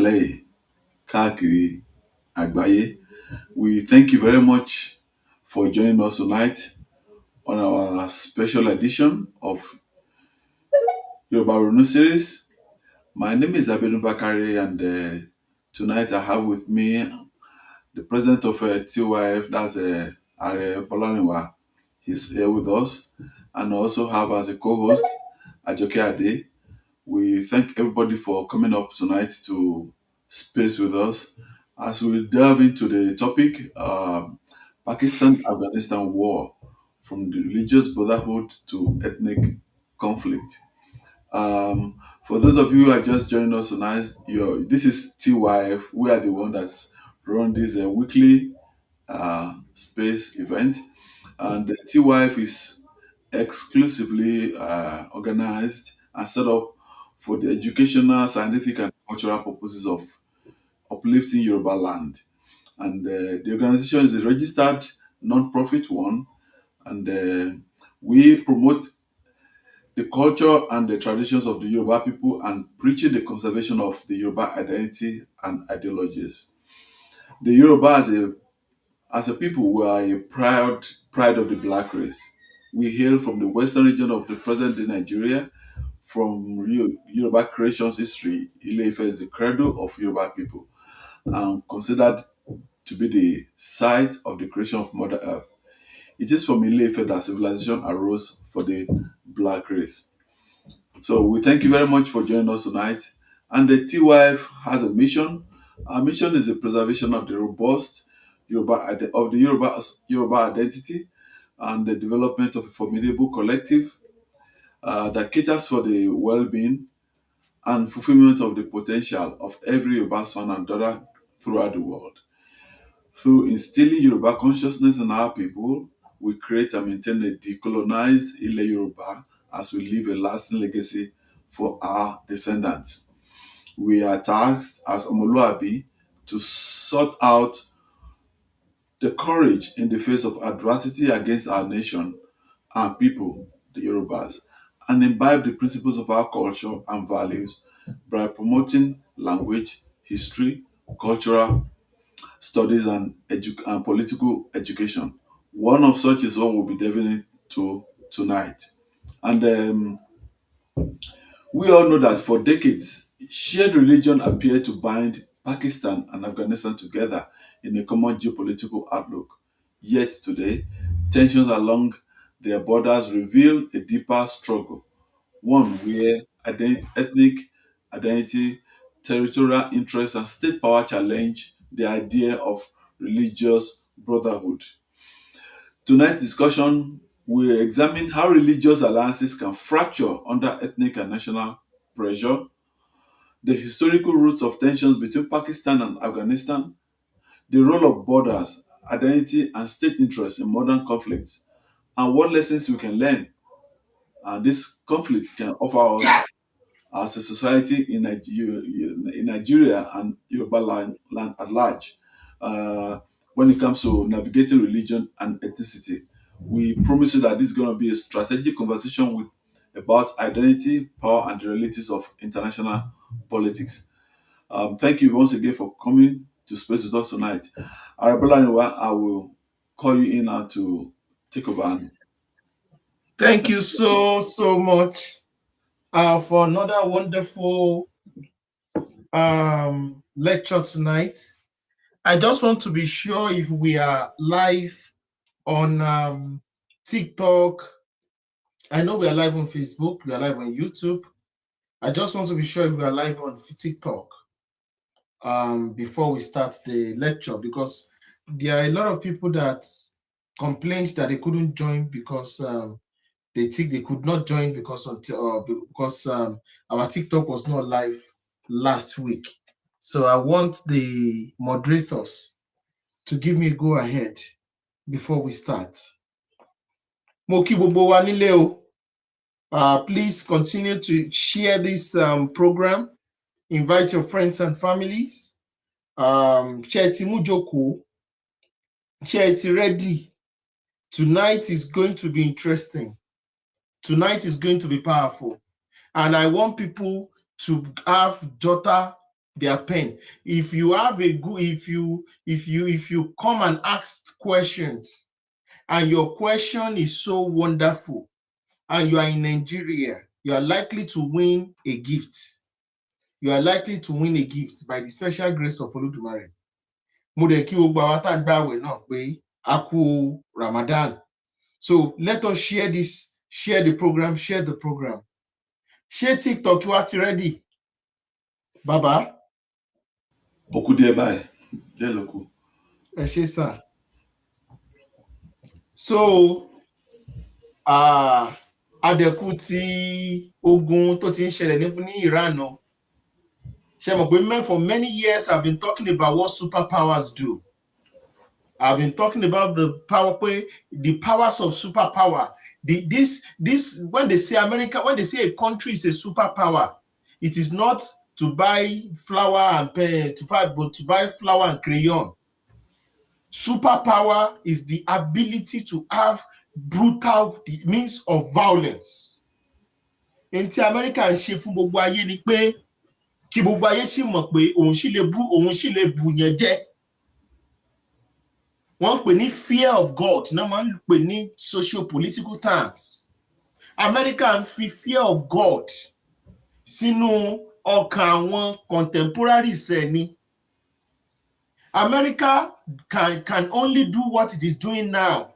lálẹ́ yìí káàkiri àgbáyé. We thank you very much for joining us tonight on our special edition of Yoruba Ronu series. My name is Abedun Bakare, and tonight I have with me the president of TYF, that's Are Bolaniwa. He's here with us, and I also have as a co-host Ajoke Ade. We thank everybody for coming up tonight to space with us as we delve into the topic Pakistan Afghanistan war, from the religious brotherhood to ethnic conflict. For those of you who are just joining us tonight, this is TYF. We are the one that's run this weekly space event, and the TYF is exclusively organized and set up for the educational, scientific, and cultural purposes of uplifting Yoruba land. And the organization is a registered non-profit one, and we promote the culture and the traditions of the Yoruba people and preaching the conservation of the Yoruba identity and ideologies. The Yoruba as a people, we are a pride of the black race. We hail from the western region of the present-day Nigeria. From Yoruba creation's history, Ile-Ife is the cradle of Yoruba people and considered to be the site of the creation of Mother Earth. It is from Ile-Ife that civilization arose for the black race. So we thank you very much for joining us tonight. And the TYF has a mission. Our mission is the preservation of the robust Yoruba identity and the development of a formidable collective that caters for the well-being and fulfillment of the potential of every Yoruba son and daughter throughout the world. Through instilling Yoruba consciousness in our people, we create and maintain a decolonized Ile Yoruba as we leave a lasting legacy for our descendants. We are tasked as Omoluabi to sort out the courage in the face of adversity against our nation and people, the Yorubas, and imbibe the principles of our culture and values by promoting language, history, cultural studies, and political education. One of such is what we'll be delving into tonight. And we all know that for decades, shared religion appeared to bind Pakistan and Afghanistan together in a common geopolitical outlook. Yet today, tensions along their borders reveal a deeper struggle, one where ethnic identity, territorial interests, and state power challenge the idea of religious brotherhood. Tonight's discussion will examine how religious alliances can fracture under ethnic and national pressure, the historical roots of tensions between Pakistan and Afghanistan, the role of borders, identity, and state interests in modern conflicts, and what lessons we can learn and this conflict can offer us as a society in Nigeria and Yoruba land at large. When it comes to navigating religion and ethnicity, we promise you that this is going to be a strategic conversation about identity, power, and the realities of international politics. Thank you once again for coming to space with us tonight. Arabella, I will call you in now to take over. Thank you so much for another wonderful lecture tonight. I just want to be sure if we are live on TikTok. I know we are live on Facebook, we are live on YouTube. I just want to be sure if we are live on TikTok before we start the lecture, because there are a lot of people that complained that they couldn't join because they think they could not join because our TikTok was not live last week. So I want the moderators to give me a go ahead before we start. Moki gbogbo wa nílé o. Please continue to share this program. Invite your friends and families. Share ti mú jókòó. Share ti ready. Tonight is going to be interesting. Tonight is going to be powerful. And I want people to have jotter their pen. If you have a good, if you come and ask questions, and your question is so wonderful, and you are in Nigeria, you are likely to win a gift. You are likely to win a gift by the special grace of Olódùmarè. Mo dẹ̀ kí gbogbo àwa tá a gbààwẹ̀ náà pé a kú Ramadan. So let us share this, share the program, share the program. Ṣé TikTok wa ti ready? Bàbá, Ó kù díẹ̀ báyìí, díẹ̀ ló kù. ẹ ṣé sà. So àdẹ̀kù ti ogun tó ti ń ṣẹlẹ̀ ní Iran náà. Ṣé mọ̀ pé for many years I've been talking about what superpowers do. I've been talking about the powers of superpower. This when they say America, when they say a country is a superpower, it is not to buy flour and pen, but to buy flour and crayon. Superpower is the ability to have brutal means of violence. In tí America ń ṣe fún gbogbo ayé ni pé kí gbogbo ayé sì mọ̀ pé òun sì lè bù yẹn jẹ́. Wọ́n pè ní fear of God, náà máa ń pè ní socio-political terms. America ń fi fear of God sínú ọkàn àwọn contemporaries ẹ̀ ni. America can only do what it is doing now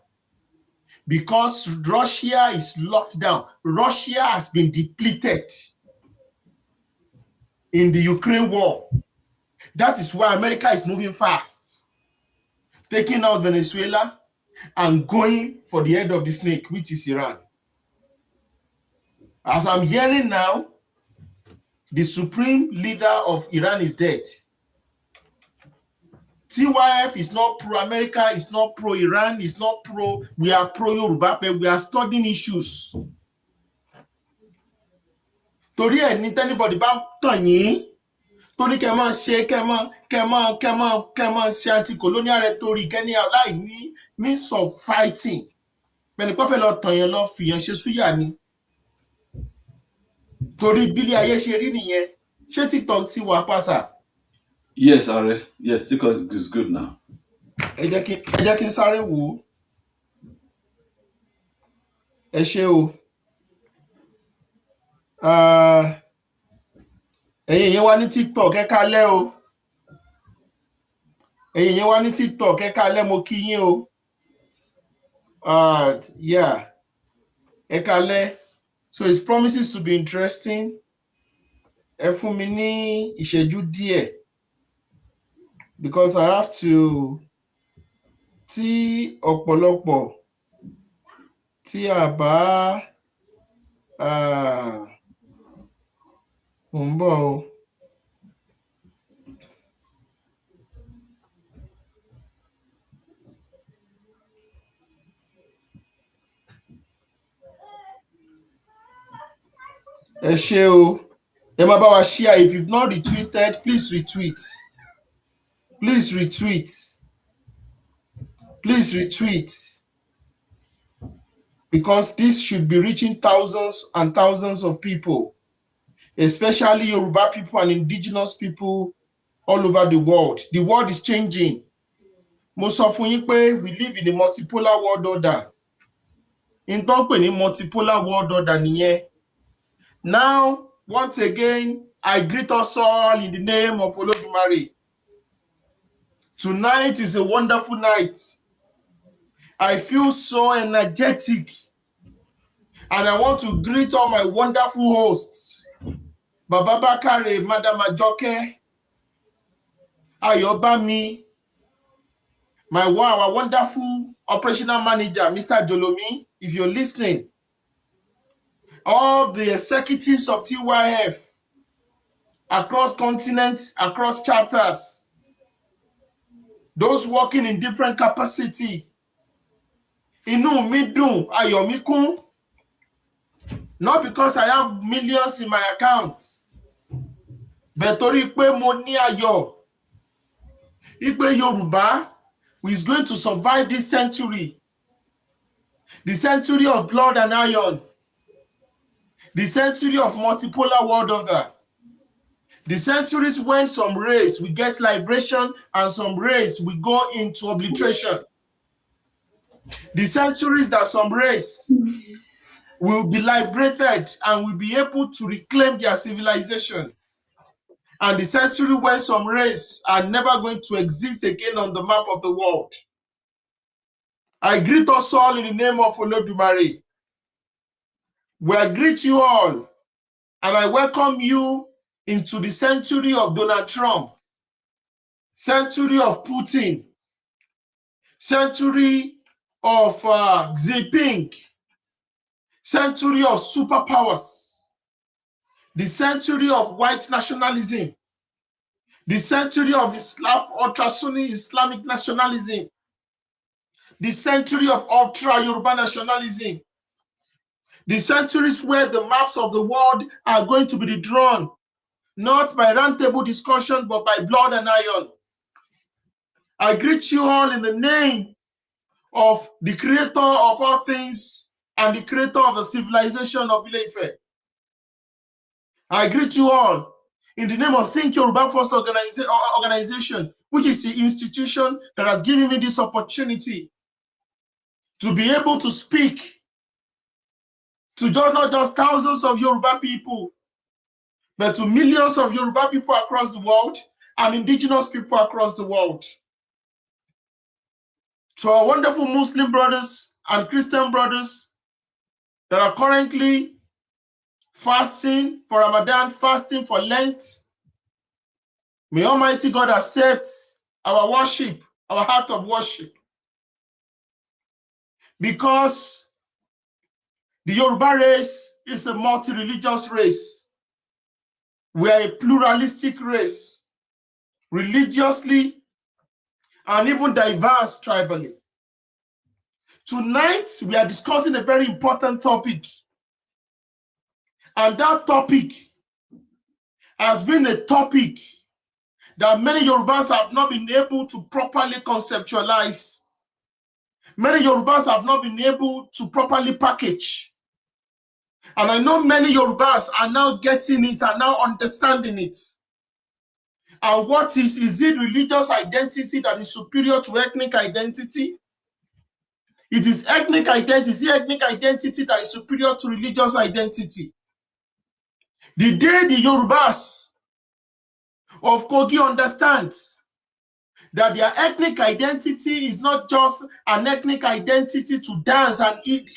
because Russia is locked down. Russia has been depleted in the Ukraine war. That is why America is moving fast, taking out Venezuela and going for the head of the snake, which is Iran. As I'm hearing now, the supreme leader of Iran is dead. TYF is not pro-America, it's not pro-Iran, it's not we are pro-Yoruba, but we are studying issues. Torí ẹ̀ ní tẹ́nibọ̀dì bá tàn yín, tó ní kẹ́ máa ṣe anti-colonial rhetoric ẹni aláìní means of fighting. Bẹ́ẹ̀ni pé fẹ́ lọ tàn yẹn lọ fìyàn ṣe súyà ni. Torí bílé ayé ṣe rí nìyẹn. Ṣé TikTok ti wà pàṣà? Yes, Are. Yes, TikTok is good now. Ẹ jẹ́ kí n sáré wò ó. Ẹ ṣé o. Ẹ̀yin yẹn wá ní TikTok ẹ kálẹ́ o. Ẹ̀yin yẹn wá ní TikTok ẹ kálẹ́ mo kí yín o. Yeah. Ẹ kálẹ́. So it promises to be interesting. Ẹ fún mi ní ìṣẹ́jú díẹ̀ because I have to tí ọ̀pọ̀lọpọ̀ tí a bá mò ń bọ̀ o. Ẹ ṣé o. Ẹ máa bá wa share. If you've not retweeted, please retweet. Please retweet. Please retweet. Because this should be reaching thousands and thousands of people, especially Yoruba people and indigenous people all over the world. The world is changing. Mo sọ fún yín pé we live in a multipolar world order. In tó ń pè ní multipolar world order nìyẹn. Now, once again, I greet us all in the name of Olódùmarè. Tonight is a wonderful night. I feel so energetic. And I want to greet all my wonderful hosts. Baba Bakare, Madam Ajoke, Ayobami, our wonderful operational manager, Mr. Jolomi, if you're listening. All the executives of TYF across continents, across chapters, those working in different capacity. Inú mi dùn, ayọ̀ mi kún. Not because I have millions in my account, but torí pé mo ní ayọ̀. Ìpè Yorùbá is going to survive this century. The century of blood and iron. The century of multipolar world order. The centuries when some race will get liberation and some race will go into obliteration. The centuries that some race will be liberated and will be able to reclaim their civilization. And the century when some race are never going to exist again on the map of the world. I greet us all in the name of Olodumare. I greet you all and I welcome you into the century of Donald Trump, century of Putin, century of Xi Jinping, century of superpowers, the century of white nationalism, the century of Islam, ultra-Sunni Islamic nationalism, the century of ultra-Yoruba nationalism, the centuries where the maps of the world are going to be redrawn, not by round table discussion, but by blood and iron. I greet you all in the name of the creator of all things and the creator of the civilization of Ile-Ife. I greet you all in the name of Think Yoruba First organization, which is the institution that has given me this opportunity to be able to speak to not just thousands of Yoruba people, but to millions of Yoruba people across the world and indigenous people across the world. To our wonderful Muslim brothers and Christian brothers that are currently fasting for Ramadan, fasting for Lent, may Almighty God accept our worship, our heart of worship. Because the Yoruba race is a multi-religious race. We are a pluralistic race, religiously and even diverse tribally. Tonight, we are discussing a very important topic. And that topic has been a topic that many Yorubas have not been able to properly conceptualize. Many Yorubas have not been able to properly package. And I know many Yorubas are now getting it, are now understanding it. And what is it religious identity that is superior to ethnic identity? It is ethnic identity. Is it ethnic identity that is superior to religious identity? The day the Yorubas of Kogi understands that their ethnic identity is not just an ethnic identity to dance and eat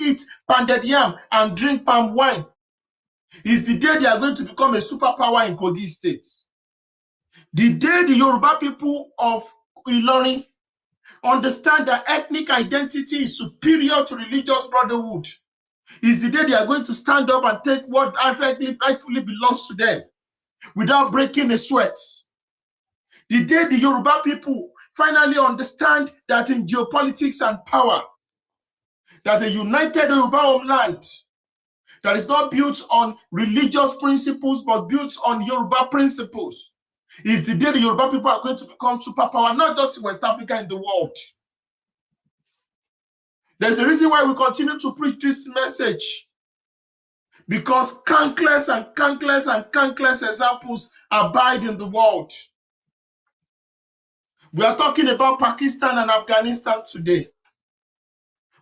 pounded yam and drink palm wine, is the day they are going to become a superpower in Kogi State. The day the Yoruba people of Ilorin understand that ethnic identity is superior to religious brotherhood, is the day they are going to stand up and take what rightfully belongs to them without breaking a sweat. The day the Yoruba people finally understand that in geopolitics and power, that a united Yoruba homeland that is not built on religious principles but built on Yoruba principles, is the day the Yoruba people are going to become superpower, not just in West Africa, in the world. There's a reason why we continue to preach this message, because countless and countless and countless examples abide in the world. We are talking about Pakistan and Afghanistan today.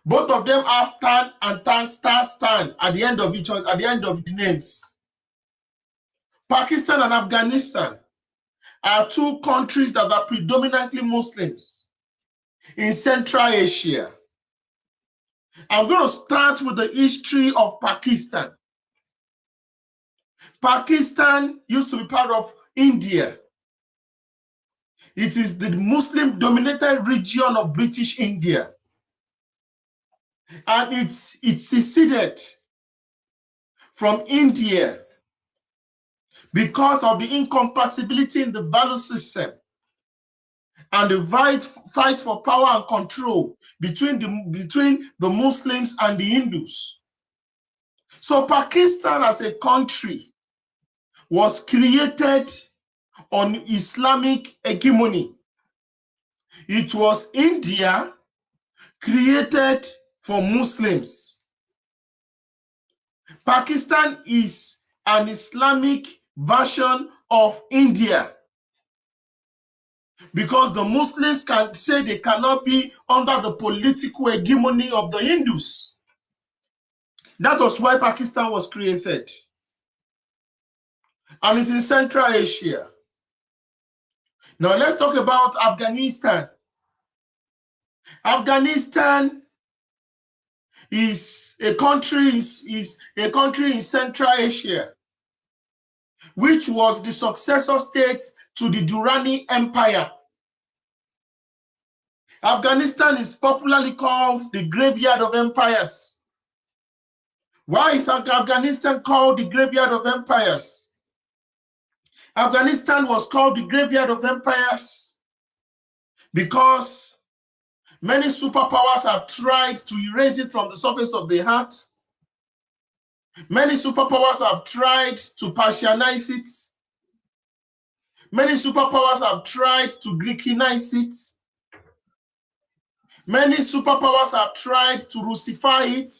Both of them have stand at the end of each other, at the end of the names. Pakistan and Afghanistan are two countries that are predominantly Muslims in Central Asia. I'm going to start with the history of Pakistan. Pakistan used to be part of India. It is the Muslim-dominated region of British India. And it seceded from India because of the incompatibility in the value system and the fight for power and control between the Muslims and the Hindus. So Pakistan as a country was created on Islamic hegemony. It was India created for Muslims. Pakistan is an Islamic version of India, because the Muslims can say they cannot be under the political hegemony of the Hindus. That was why Pakistan was created. And it's in Central Asia. Now let's talk about Afghanistan. Afghanistan is a country in Central Asia, which was the successor state to the Durrani Empire. Afghanistan is popularly called the graveyard of empires. Why is Afghanistan called the graveyard of empires? Afghanistan was called the graveyard of empires because many superpowers have tried to erase it from the surface of the earth. Many superpowers have tried to Persianize it. Many superpowers have tried to Greekinize it. Many superpowers have tried to Russify it.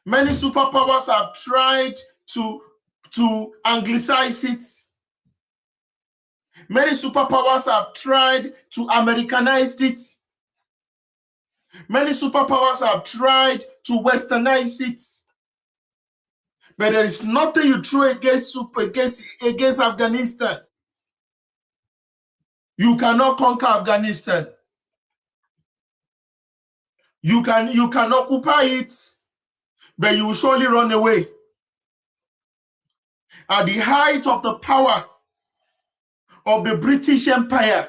Many superpowers have tried to Anglicize it. Many superpowers have tried to Americanize it. Many superpowers have tried to Westernize it. But there is nothing you throw against Afghanistan. You cannot conquer Afghanistan. You can occupy it, but you will surely run away. At the height of the power of the British Empire,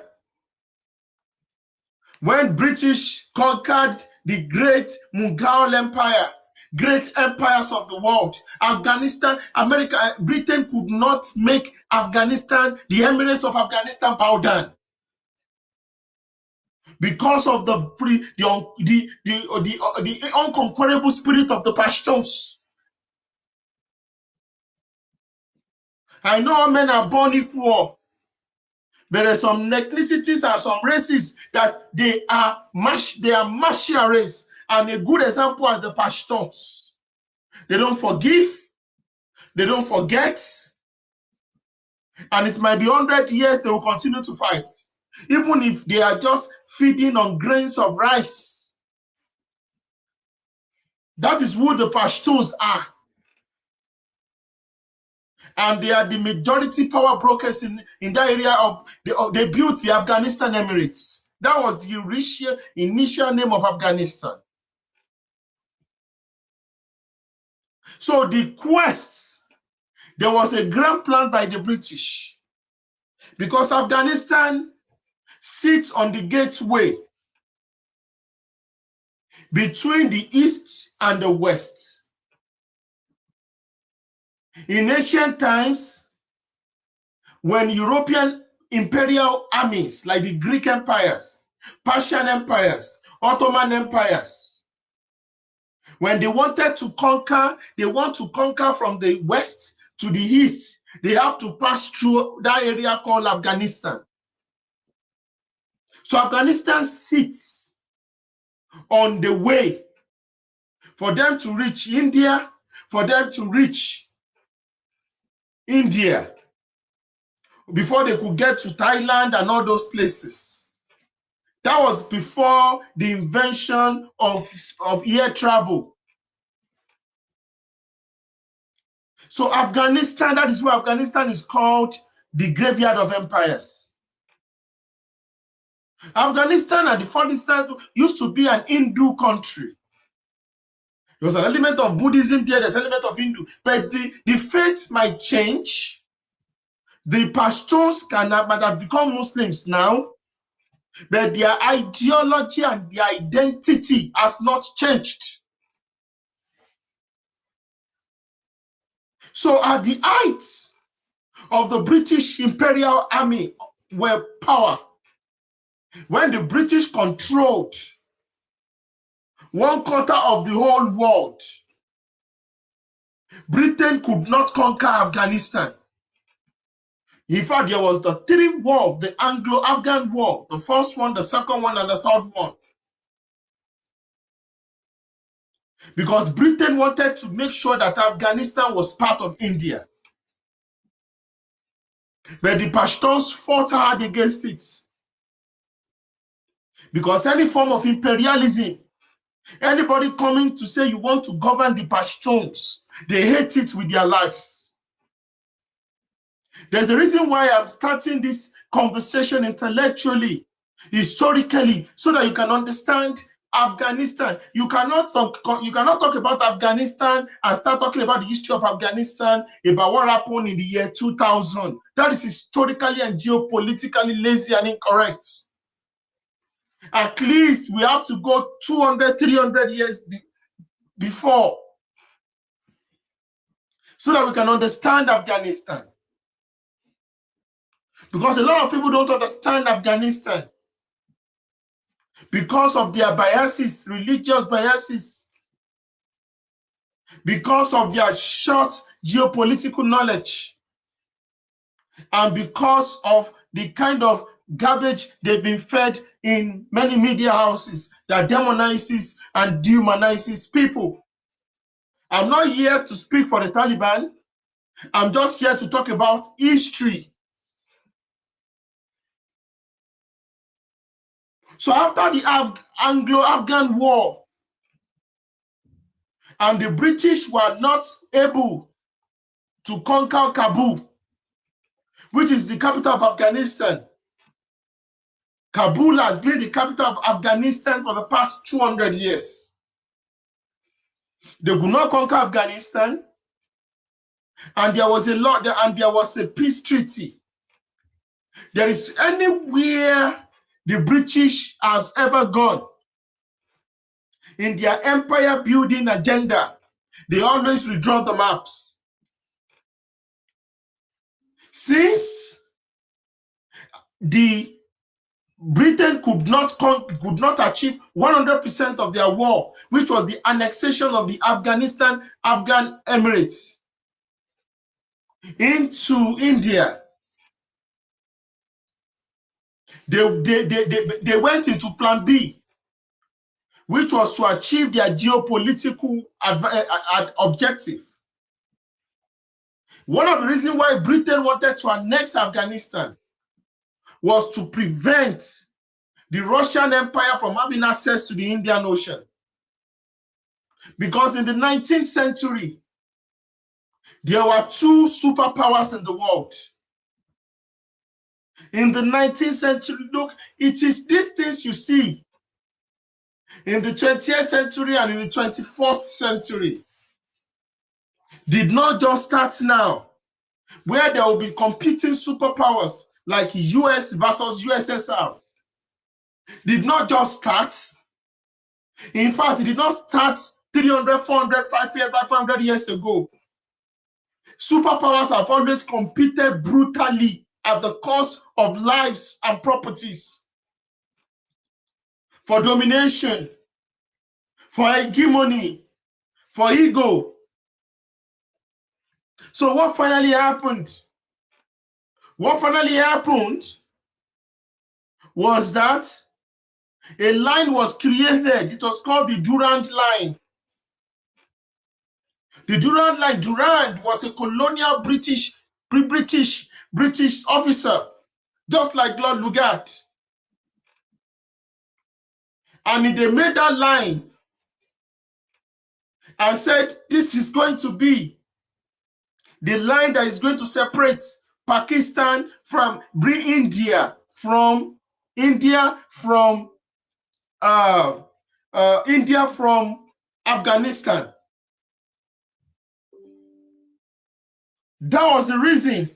when British conquered the great Mughal Empire, great empires of the world, Afghanistan, America, Britain could not make Afghanistan, the Emirates of Afghanistan, bow down because of the unconquerable spirit of the Pashtuns. I know all men are born equal, but there are some ethnicities and some races that they are martial race, and a good example are the Pashtuns. They don't forgive, they don't forget, and it might be 100 years they will continue to fight, even if they are just feeding on grains of rice. That is who the Pashtuns are. And they are the majority power brokers in that area they built the Afghanistan Emirates. That was the initial name of Afghanistan. So the quest, there was a grand plan by the British, because Afghanistan sits on the gateway between the East and the West. In ancient times, when European imperial armies like the Greek empires, Persian empires, Ottoman empires, when they wanted to conquer, they want to conquer from the west to the east, they have to pass through that area called Afghanistan. So Afghanistan sits on the way for them to reach India, for them to reach India, before they could get to Thailand and all those places. That was before the invention of air travel. So Afghanistan, that is why Afghanistan is called the graveyard of empires. Afghanistan at the furthest used to be an Hindu country. There was an element of Buddhism there, there's an element of Hindu. But the faith might change. The Pashtuns might have become Muslims now, but their ideology and their identity has not changed. So at the height of the British Imperial Army were power, when the British controlled 1/4 of the whole world, Britain could not conquer Afghanistan. In fact, there was the three war, the Anglo-Afghan War, the first one, the second one, and the third one. Because Britain wanted to make sure that Afghanistan was part of India. But the Pashtuns fought hard against it. Because any form of imperialism, anybody coming to say you want to govern the Pashtuns, they hate it with their lives. There's a reason why I'm starting this conversation intellectually, historically, so that you can understand Afghanistan. You cannot talk about Afghanistan and start talking about the history of Afghanistan, about what happened in the year 2000. That is historically and geopolitically lazy and incorrect. At least we have to go 200, 300 years before, so that we can understand Afghanistan. Because a lot of people don't understand Afghanistan because of their biases, religious biases, because of their short geopolitical knowledge, and because of the kind of garbage they've been fed in many media houses that demonizes and dehumanizes people. I'm not here to speak for the Taliban. I'm just here to talk about history. So after the Anglo-Afghan War, and the British were not able to conquer Kabul, which is the capital of Afghanistan. Kabul has been the capital of Afghanistan for the past 200 years. They could not conquer Afghanistan, and there was a peace treaty. There is anywhere the British has ever gone in their empire building agenda, they always withdraw the maps. Since the Britain could not achieve 100% of their war, which was the annexation of the Afghan Emirates into India. They went into plan B, which was to achieve their geopolitical objective. One of the reasons why Britain wanted to annex Afghanistan was to prevent the Russian Empire from having access to the Indian Ocean. Because in the 19th century, there were two superpowers in the world. In the 19th century, look, it is these things you see in the 20th century and in the 21st century did not just start now, where there will be competing superpowers like US versus USSR. Did not just start. In fact, it did not start 300, 400, 500 years ago. Superpowers have always competed brutally at the cost of lives and properties, for domination, for hegemony, for ego. So what finally happened? What finally happened was that a line was created. It was called the Durand Line. The Durand Line. Durand was a colonial British officer, just like Lord Lugard. And they made that line and said, this is going to be the line that is going to separate Pakistan from India from Afghanistan. That was the reason.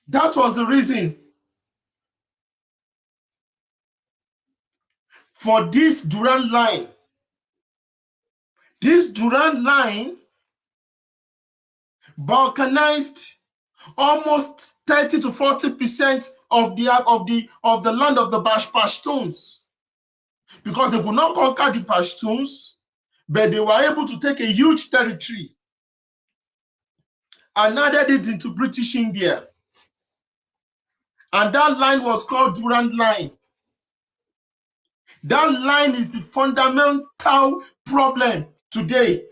That was the reason for this Durand Line. This Durand Line balkanized almost 30 to 40% of the land of the Pashtuns, because they could not conquer the Pashtuns, but they were able to take a huge territory and added it into British India. And that line was called Durand Line. That line is the fundamental problem today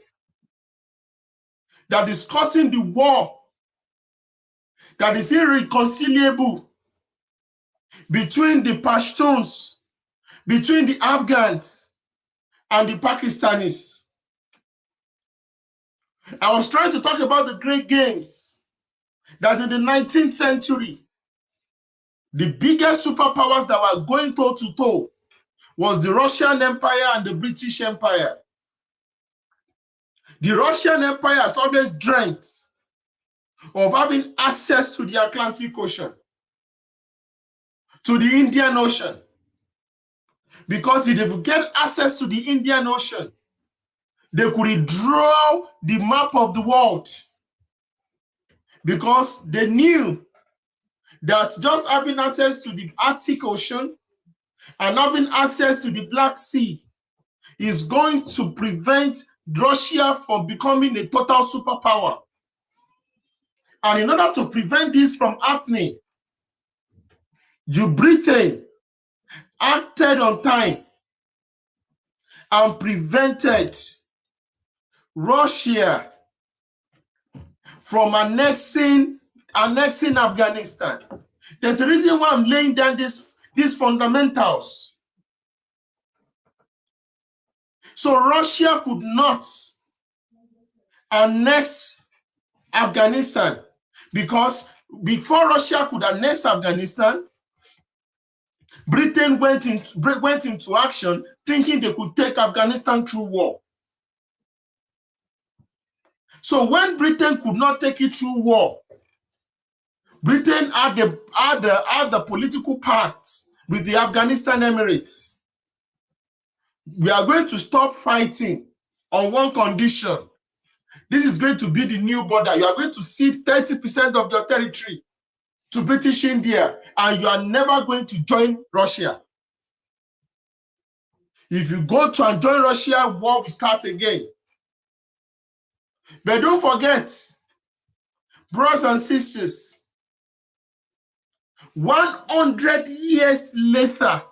that is causing the war that is irreconcilable between the Pashtuns, between the Afghans, and the Pakistanis. I was trying to talk about the great games that in the 19th century, the biggest superpowers that were going toe to toe was the Russian Empire and the British Empire. The Russian Empire has always dreamt of having access to the Atlantic Ocean, to the Indian Ocean. Because if they could get access to the Indian Ocean, they could draw the map of the world. Because they knew that just having access to the Arctic Ocean and having access to the Black Sea is going to prevent Russia from becoming a total superpower. And in order to prevent this from happening, Britain acted on time and prevented Russia from annexing Afghanistan. There's a reason why I'm laying down these fundamentals. So Russia could not annex Afghanistan, because before Russia could annex Afghanistan, Britain went into action thinking they could take Afghanistan through war. So when Britain could not take it through war, Britain had the political pact with the Afghanistan Emirates. We are going to stop fighting on one condition. This is going to be the new border. You are going to cede 30% of your territory to British India, and you are never going to join Russia. If you go to and join Russia, war will start again. But don't forget, brothers and sisters, 100 years later,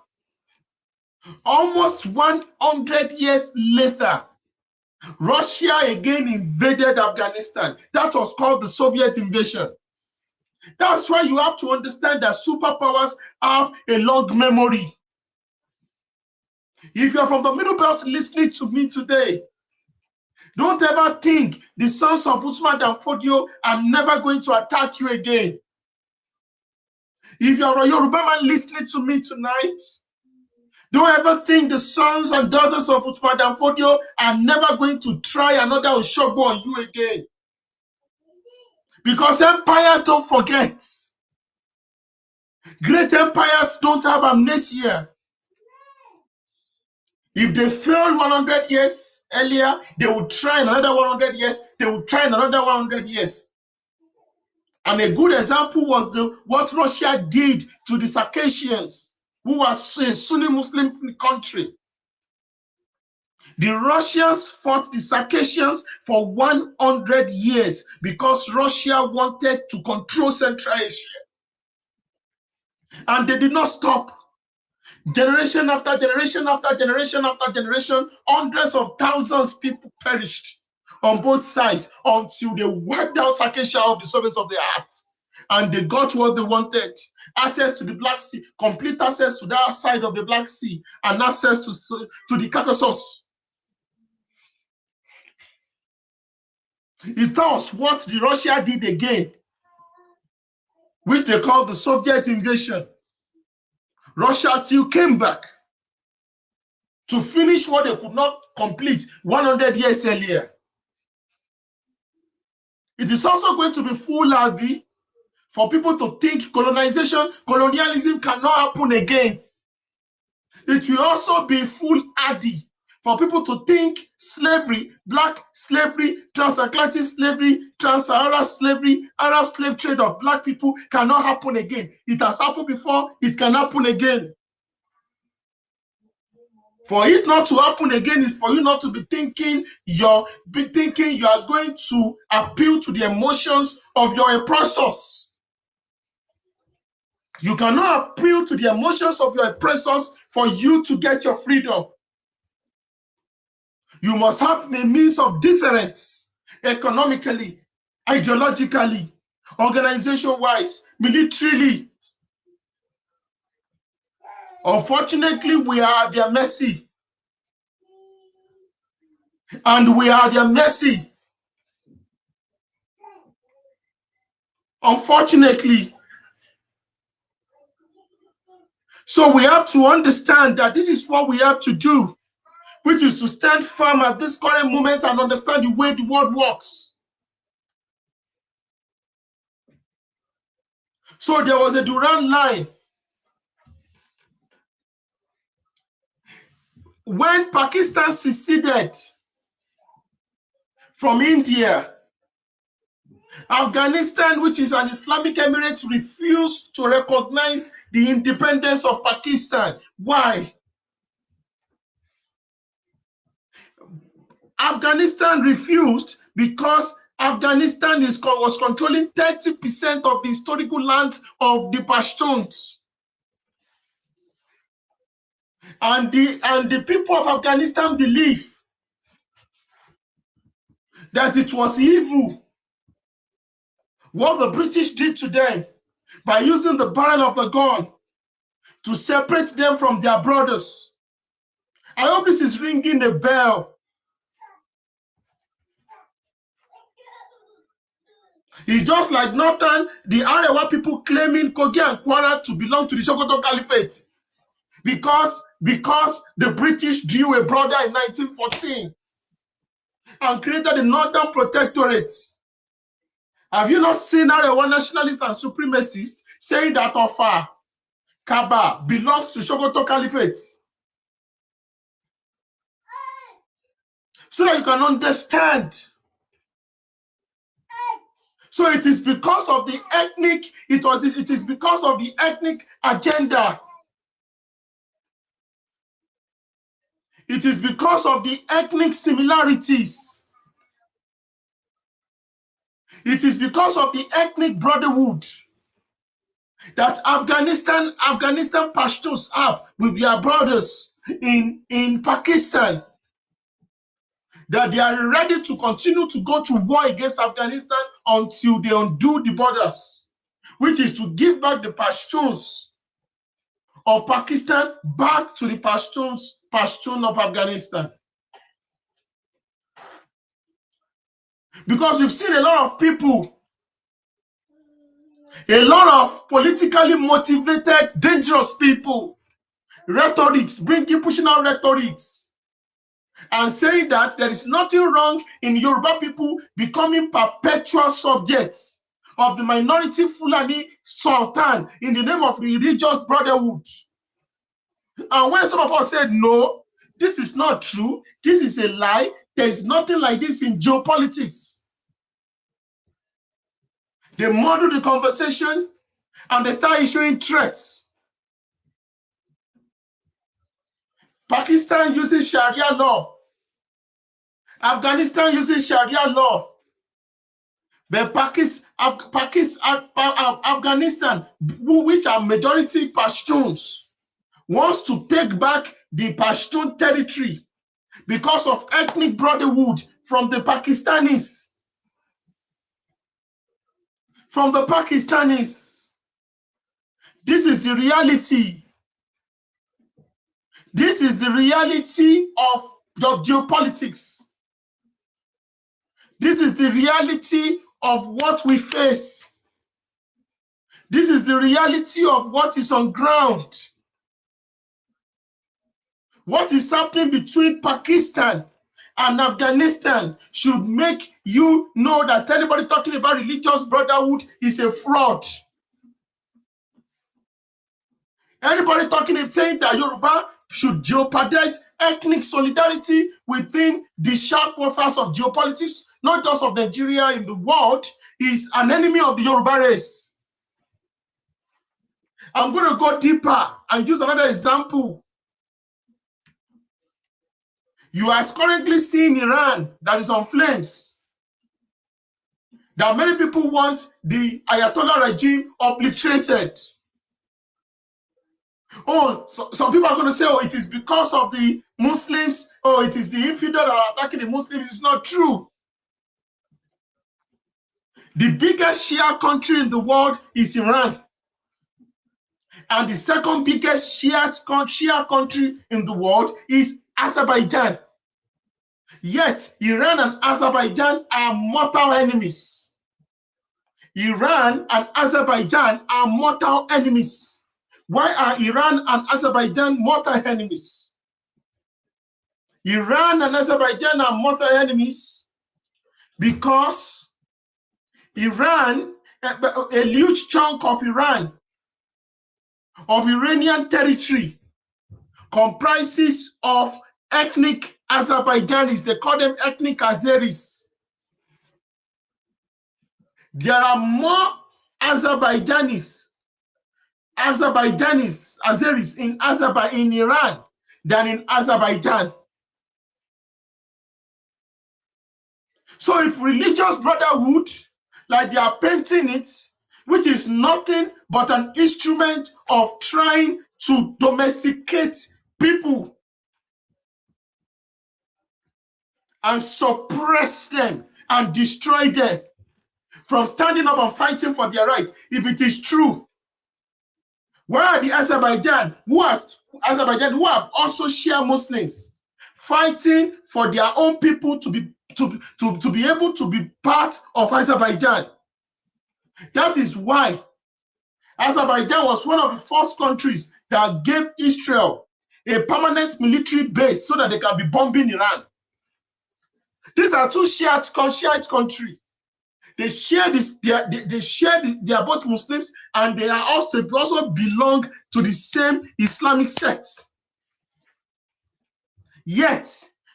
almost 100 years later, Russia again invaded Afghanistan. That was called the Soviet invasion. That's why you have to understand that superpowers have a long memory. If you're from the Middle Belt listening to me today, don't ever think the sons of Usman Dan Fodio are never going to attack you again. If you're a Yoruba man listening to me tonight, don't ever think the sons and daughters of Usman Dan Fodio are never going to try another Oshogbo on you again. Because empires don't forget. Great empires don't have amnesia. If they failed 100 years earlier, they would try another 100 years. They would try another 100 years. And a good example was what Russia did to the Circassians, who was a Sunni Muslim country. The Russians fought the Circassians for 100 years because Russia wanted to control Central Asia. And they did not stop. Generation after generation after generation after generation, hundreds of thousands of people perished on both sides until they wiped out Circassia off the surface of the earth. And they got what they wanted. Access to the Black Sea, complete access to that side of the Black Sea, and access to the Caucasus. It was what the Russia did again, which they call the Soviet invasion. Russia still came back to finish what they could not complete 100 years earlier. It is also going to be foolhardy for people to think colonialism cannot happen again. It will also be foolhardy for people to think slavery, black slavery, transatlantic slavery, trans-Saharan slavery, Arab slave trade of black people cannot happen again. It has happened before, it can happen again. For it not to happen again is for you not to be thinking you are going to appeal to the emotions of your oppressors. You cannot appeal to the emotions of your oppressors for you to get your freedom. You must have a means of difference economically, ideologically, organization-wise, militarily. Unfortunately, we are at their mercy. And we are at their mercy. Unfortunately. So we have to understand that this is what we have to do, which is to stand firm at this current moment and understand the way the world works. So there was a Durand line. When Pakistan seceded from India, Afghanistan, which is an Islamic emirate, refused to recognize the independence of Pakistan. Why? Afghanistan refused because Afghanistan was controlling 30% of the historical lands of the Pashtuns. And the people of Afghanistan believe that it was evil what the British did to them by using the barrel of the gun to separate them from their brothers. I hope this is ringing a bell. It's just like Northern, the Arewa people claiming Kogi and Kwara to belong to the Sokoto Caliphate because the British drew a border in 1914 and created the Northern Protectorate. Have you not seen Arewa nationalists and supremacists saying that Ofa, Kaba belongs to Sokoto Caliphate? So that you can understand. So it is because of the ethnic, it is because of the ethnic agenda. It is because of the ethnic similarities. It is because of the ethnic brotherhood that Afghanistan Pashtuns have with their brothers in Pakistan, that they are ready to continue to go to war against Afghanistan until they undo the borders, which is to give back the Pashtuns of Pakistan back to the Pashtun of Afghanistan. Because we've seen a lot of people, a lot of politically motivated, dangerous people, pushing out rhetorics, and saying that there is nothing wrong in Yoruba people becoming perpetual subjects of the minority Fulani Sultan in the name of religious brotherhood. And when some of us said, no, this is not true, this is a lie, there is nothing like this in geopolitics, they model the conversation and they start issuing threats. Pakistan uses Sharia law. Afghanistan uses Sharia law. But Afghanistan, which are majority Pashtuns, wants to take back the Pashtun territory because of ethnic brotherhood from the Pakistanis. From the Pakistanis. This is the reality. This is the reality of geopolitics. This is the reality of what we face. This is the reality of what is on ground. What is happening between Pakistan and Afghanistan should make you know that anybody talking about religious brotherhood is a fraud. Anybody saying that Yoruba should jeopardize ethnic solidarity within the sharp waters of geopolitics, not just of Nigeria, in the world, is an enemy of the Yoruba race. I'm going to go deeper and use another example. You are currently seeing Iran that is on flames. That many people want the Ayatollah regime obliterated. Oh, so some people are going to say, oh, it is because of the Muslims, oh, it is the infidel that are attacking the Muslims. It's not true. The biggest Shia country in the world is Iran. And the second biggest Shia country in the world is Azerbaijan. Yet, Iran and Azerbaijan are mortal enemies. Iran and Azerbaijan are mortal enemies. Why are Iran and Azerbaijan mortal enemies? Iran and Azerbaijan are mortal enemies because Iran, a huge chunk of Iranian territory comprises of ethnic Azerbaijanis. They call them ethnic Azeris. There are more Azeris in Iran than in Azerbaijan. So if religious brotherhood, like they are painting it, which is nothing but an instrument of trying to domesticate people and suppress them and destroy them from standing up and fighting for their right, if it is true, where are the Azerbaijan who have also Shia Muslims fighting for their own people to be able to be part of Azerbaijan? That is why Azerbaijan was one of the first countries that gave Israel a permanent military base so that they can be bombing Iran. These are two Shiite countries. They share this. They are both Muslims, and they also belong to the same Islamic sect. Yet,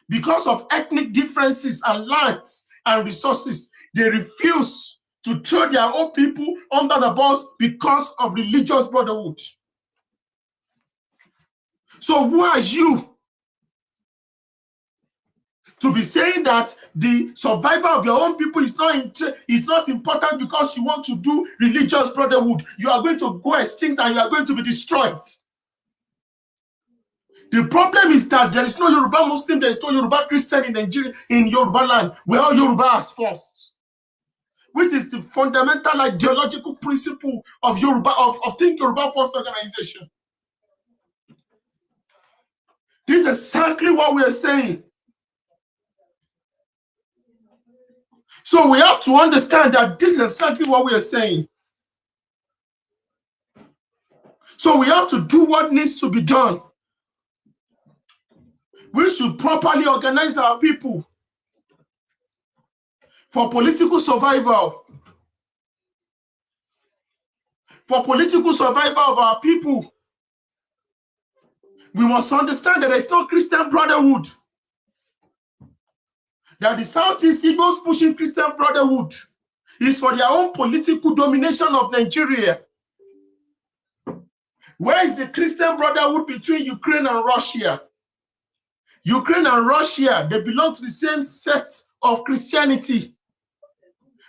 because of ethnic differences and lands and resources, they refuse to throw their own people under the bus because of religious brotherhood. So who are you to be saying that the survival of your own people is not important because you want to do religious brotherhood? You are going to go extinct and you are going to be destroyed. The problem is that there is no Yoruba Muslim, there is no Yoruba Christian in Nigeria, in Yoruba land. We're all Yorubas first, which is the fundamental ideological principle of Yoruba, of Think Yoruba First organization. This is exactly what we are saying. So we have to understand that this is exactly what we are saying. So we have to do what needs to be done. We should properly organize our people for political survival. For political survival of our people, we must understand that there is no Christian brotherhood. That the Southeast Igbos pushing Christian brotherhood is for their own political domination of Nigeria. Where is the Christian brotherhood between Ukraine and Russia? Ukraine and Russia, they belong to the same sect of Christianity.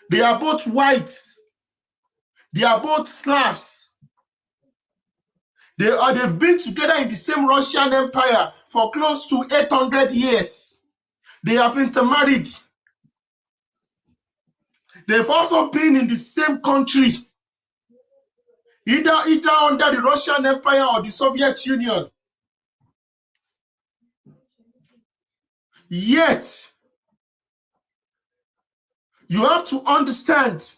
They are both white. They are both Slavs. They've been together in the same Russian Empire for close to 800 years. They have intermarried. They've also been in the same country, either under the Russian Empire or the Soviet Union. Yet, you have to understand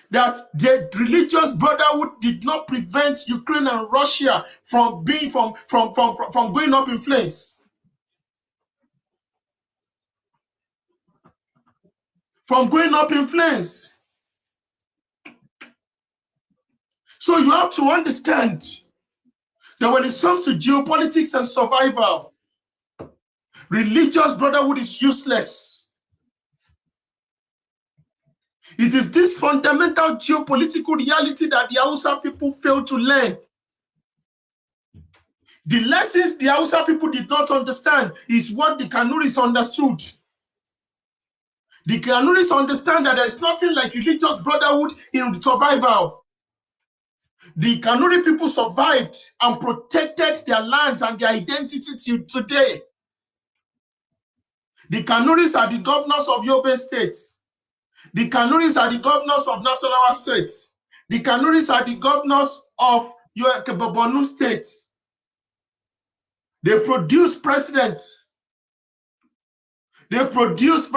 that the religious brotherhood did not prevent Ukraine and Russia from going up in flames. From going up in flames. So you have to understand that when it comes to geopolitics and survival, religious brotherhood is useless. It is this fundamental geopolitical reality that the Hausa people fail to learn. The lessons the Hausa people did not understand is what the Kanuris understood. The Kanuris understand that there is nothing like religious brotherhood in survival. The Kanuri people survived and protected their lands and their identity till today. The Kanuris are the governors of Yobe State. The Kanuris are the governors of Nasarawa State. The Kanuris are the governors of Borno State. They produce presidents. They produce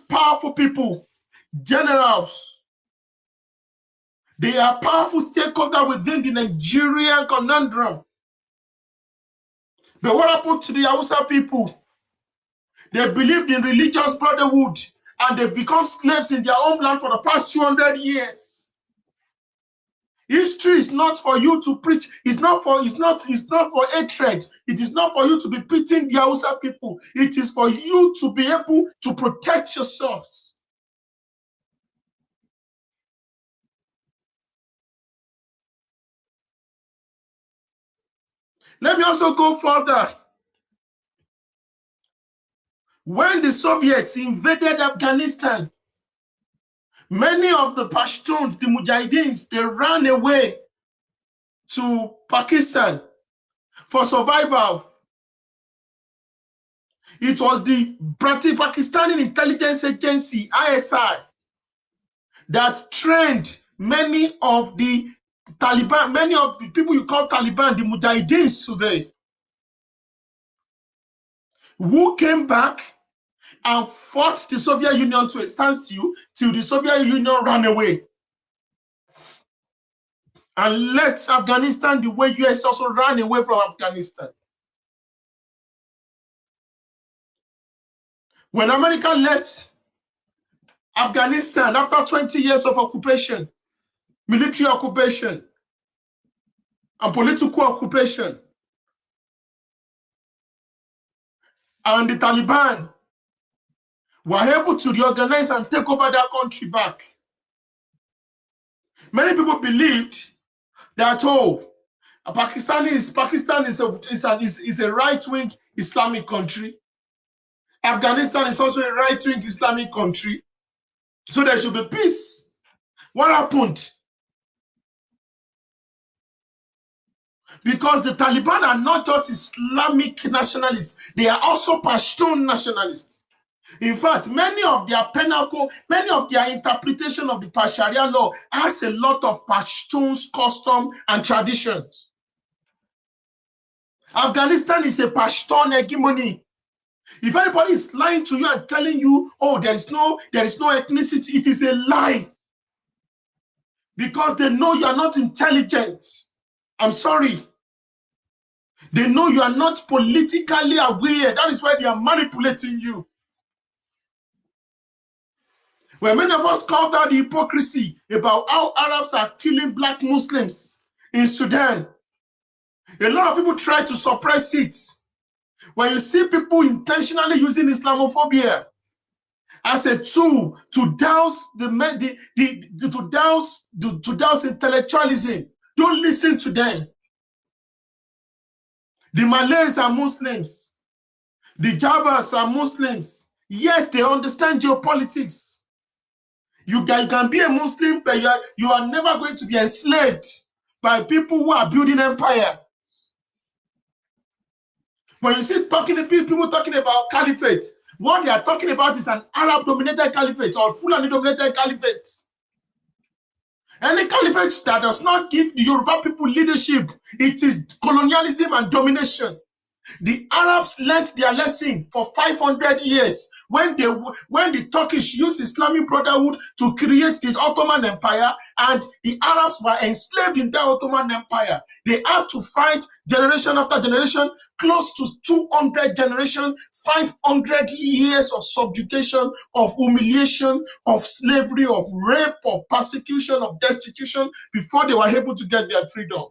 powerful people, generals. They are powerful stakeholders within the Nigerian conundrum. But what happened to the Hausa people? They believed in religious brotherhood and they've become slaves in their homeland for the past 200 years. History is not for you to preach. It's not for hatred. It is not for you to be pitying the Hausa people. It is for you to be able to protect yourselves. Let me also go further. When the Soviets invaded Afghanistan, many of the Pashtuns, the Mujahideens, they ran away to Pakistan for survival. It was the Pakistani intelligence agency, ISI, that trained many of the Taliban, many of the people you call Taliban, the Mujahideens today, who came back and fought the Soviet Union to a standstill till the Soviet Union ran away and left Afghanistan the way US also ran away from Afghanistan. When America left Afghanistan after 20 years of occupation, military occupation, and political occupation, and the Taliban were able to reorganize and take over their country back, many people believed that, Pakistan is a right-wing Islamic country. Afghanistan is also a right-wing Islamic country, so there should be peace. What happened? Because the Taliban are not just Islamic nationalists, they are also Pashtun nationalists. In fact, many of their penal code, many of their interpretation of the Sharia law has a lot of Pashtuns custom and traditions. Afghanistan is a Pashtun hegemony. If anybody is lying to you and telling you, there is no ethnicity, it is a lie. Because they know you are not intelligent. I'm sorry. They know you are not politically aware. That is why they are manipulating you. When many of us called out the hypocrisy about how Arabs are killing black Muslims in Sudan, a lot of people try to suppress it. When you see people intentionally using Islamophobia as a tool to douse douse intellectualism, don't listen to them. The Malays are Muslims. The Javas are Muslims. Yes, they understand geopolitics. You can be a Muslim, but you are never going to be enslaved by people who are building empire. When you see people talking about caliphate, what they are talking about is an Arab-dominated caliphate or Fulani-dominated caliphate. Any caliphate that does not give the Yoruba people leadership, it is colonialism and domination. The Arabs learned their lesson for 500 years when the Turkish used Islamic Brotherhood to create the Ottoman Empire, and the Arabs were enslaved in the Ottoman Empire. They had to fight generation after generation, close to 200 generations, 500 years of subjugation, of humiliation, of slavery, of rape, of persecution, of destitution before they were able to get their freedom.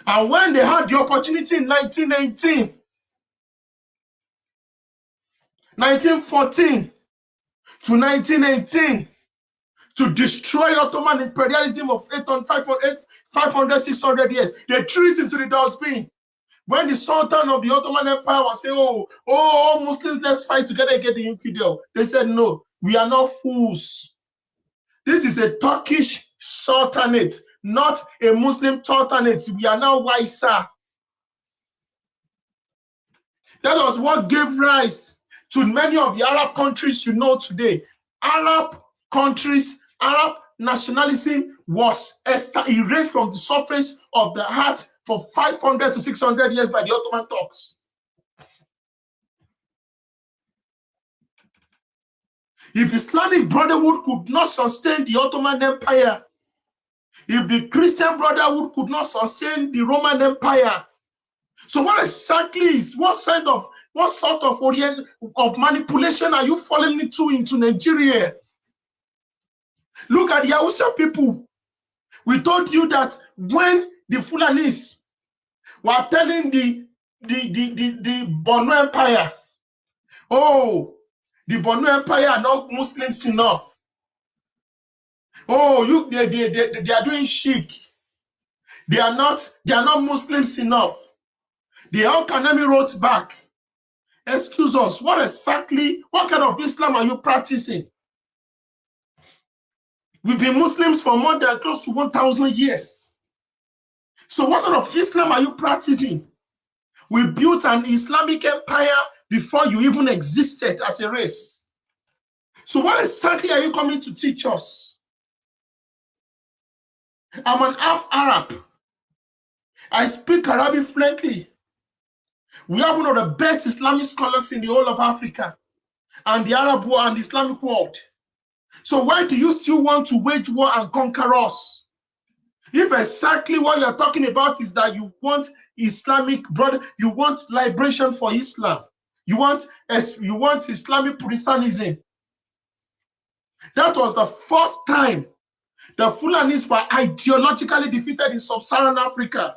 And when they had the opportunity in 1914 to 1918, to destroy Ottoman imperialism of 500, 600 years, they threw it into the dustbin. When the Sultan of the Ottoman Empire was saying, all Muslims, let's fight together against the infidel, they said, no, we are not fools. This is a Turkish sultanate, not a Muslim sultanate. We are now wiser. That was what gave rise to many of the Arab countries you know today. Arab countries, Arab nationalism was erased from the surface of the earth for 500 to 600 years by the Ottoman Turks. If Islamic Brotherhood could not sustain the Ottoman Empire, if the Christian Brotherhood could not sustain the Roman Empire, so what exactly is what sort of manipulation are you falling into Nigeria? Look at the Hausa people. We told you that when the Fulanis were telling the Borno Empire, oh, the Borno Empire are not Muslims enough. Oh, they are doing chic. They are not Muslims enough. The El Kanemi wrote back, excuse us, what kind of Islam are you practicing? We've been Muslims for more than close to 1,000 years. So what sort of Islam are you practicing? We built an Islamic empire before you even existed as a race. So what exactly are you coming to teach us? I'm an half Arab. I speak Arabic fluently. We have one of the best Islamic scholars in the whole of Africa and the Arab world and the Islamic world. So why do you still want to wage war and conquer us? If exactly what you're talking about is that you want you want liberation for Islam, you want Islamic Puritanism. That was the first time the Fulanis were ideologically defeated in sub-Saharan Africa.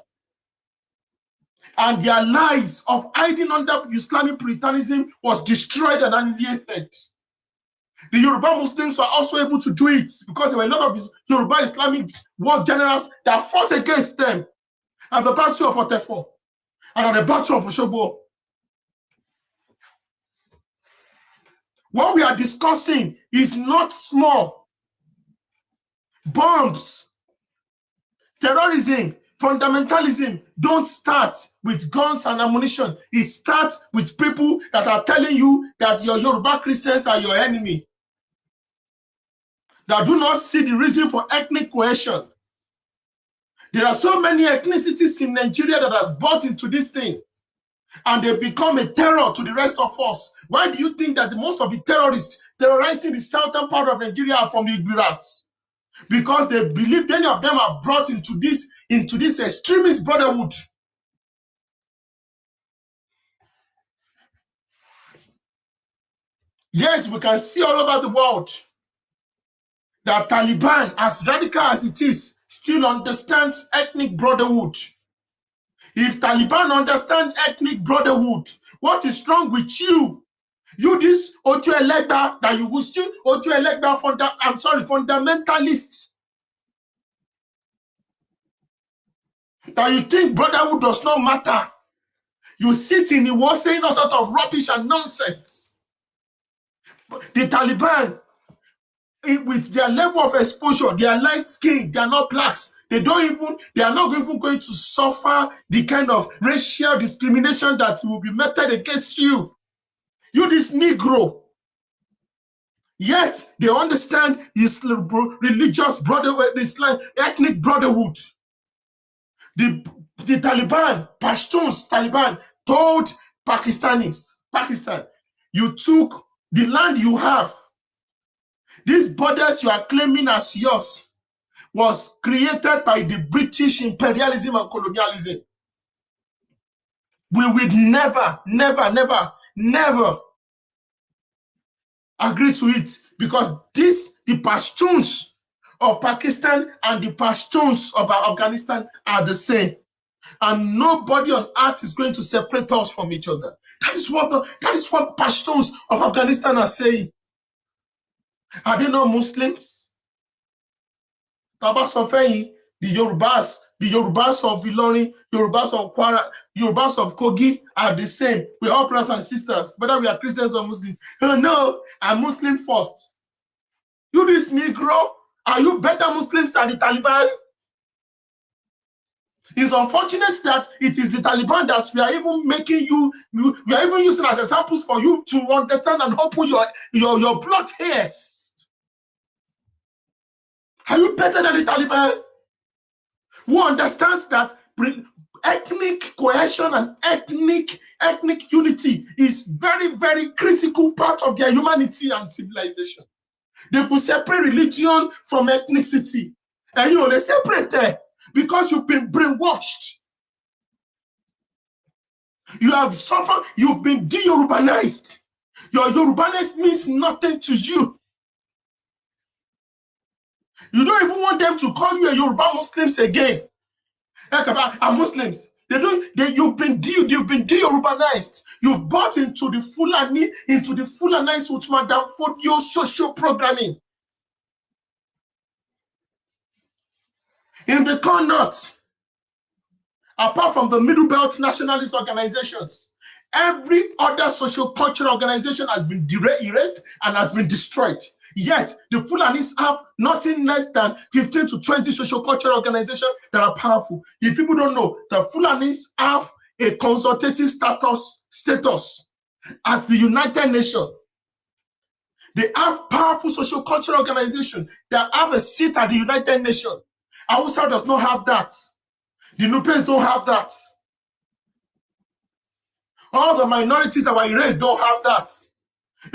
And their lies of hiding under Islamic Puritanism was destroyed and annihilated. The Yoruba Muslims were also able to do it because there were a lot of Yoruba Islamic war generals that fought against them at the Battle of Otefo and at the Battle of Osogbo. What we are discussing is not small. Bombs, terrorism, fundamentalism don't start with guns and ammunition. It starts with people that are telling you that your Yoruba Christians are your enemy, that do not see the reason for ethnic cohesion. There are so many ethnicities in Nigeria that has bought into this thing, and they become a terror to the rest of us. Why do you think that most of the terrorists terrorizing the southern part of Nigeria are from the Igbiras? Because they believe many of them are brought into this extremist brotherhood. Yes, we can see all over the world that Taliban, as radical as it is, still understands ethnic brotherhood. If Taliban understand ethnic brotherhood, what is wrong with you? You this Ojo Elegba that you will still Ojo Elegba fundamentalist. That you think brotherhood does not matter. You sit in the wall saying all sort of rubbish and nonsense. The Taliban, with their level of exposure, they are light skinned, they are not blacks. They are not even going to suffer the kind of racial discrimination that will be meted against you. You this Negro. Yet they understand religious brotherhood, Islam, ethnic brotherhood. The Taliban, Pashtuns, Taliban told Pakistan, you took the land you have. These borders you are claiming as yours was created by the British imperialism and colonialism. We will never, never, never, never agree to it because the Pashtuns of Pakistan and the Pashtuns of Afghanistan are the same. And nobody on earth is going to separate us from each other. That is what Pashtuns of Afghanistan are saying. Are they not Muslims? The Yorubas of Ilorin, Yorubas of Kwara, Yorubas of Kogi are the same. We're all brothers and sisters, whether we are Christians or Muslims. No, I'm Muslim first. You this Negro, are you better Muslims than the Taliban? It's unfortunate that it is the Taliban that we are even making we are even using as examples for you to understand and open your blood hairs. Are you better than the Taliban? Who understands that ethnic cohesion and ethnic unity is very, very critical part of their humanity and civilization. They could separate religion from ethnicity. And they separate there because you've been brainwashed. You have suffered, you've been de-Yorubanized. Your Yorubaness means nothing to you. You don't even want them to call you a Yoruba Muslims again. Are Muslims. You've been de-Yorubanized. You've bought into the Fulanized with Madame Fodio social programming. In the Connaught, apart from the Middle Belt nationalist organizations, every other social cultural organization has been erased and has been destroyed. Yet, the Fulanis have nothing less than 15 to 20 social cultural organizations that are powerful. If people don't know, the Fulanis have a consultative status as the United Nations. They have powerful social cultural organizations that have a seat at the United Nations. Hausa does not have that. The Nupes don't have that. All the minorities that were erased don't have that.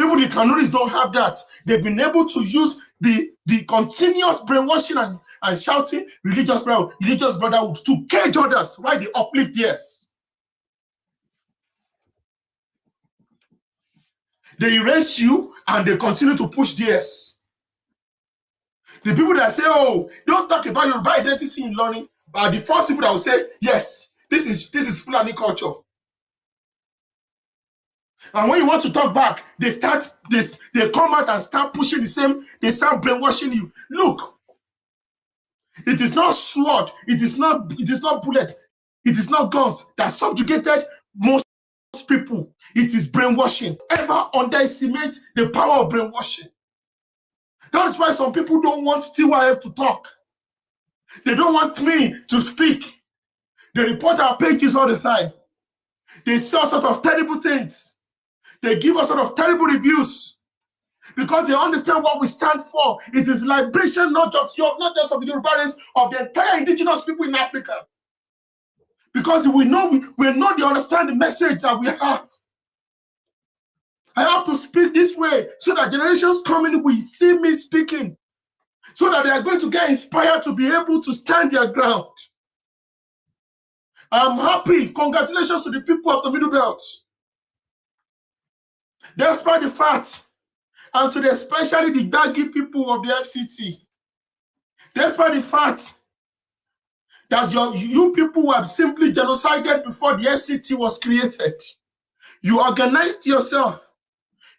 Even the Kanuris don't have that. They've been able to use the continuous brainwashing and shouting religious brotherhood to cage others while they uplift theirs. They erase you and they continue to push theirs. The people that say, oh, don't talk about Yoruba identity in learning, are the first people that will say, yes, this is Fulani culture. And when you want to talk back, they come out and start pushing the same, they start brainwashing you. Look, it is not sword, it is not bullet, it is not guns that subjugated most people. It is brainwashing. Ever underestimate the power of brainwashing. That's why some people don't want TYF to talk. They don't want me to speak. They report our pages all the time. They say all sorts of terrible things. They give us sort of terrible reviews because they understand what we stand for. It is liberation, not just of the Yoruba race, of the entire indigenous people in Africa. Because we know they understand the message that we have. I have to speak this way so that generations coming will see me speaking, so that they are going to get inspired to be able to stand their ground. I'm happy. Congratulations to the people of the Middle Belt. Despite the fact, and to especially the baggy people of the FCT, despite the fact that you people were simply genocided before the FCT was created, you organized yourself,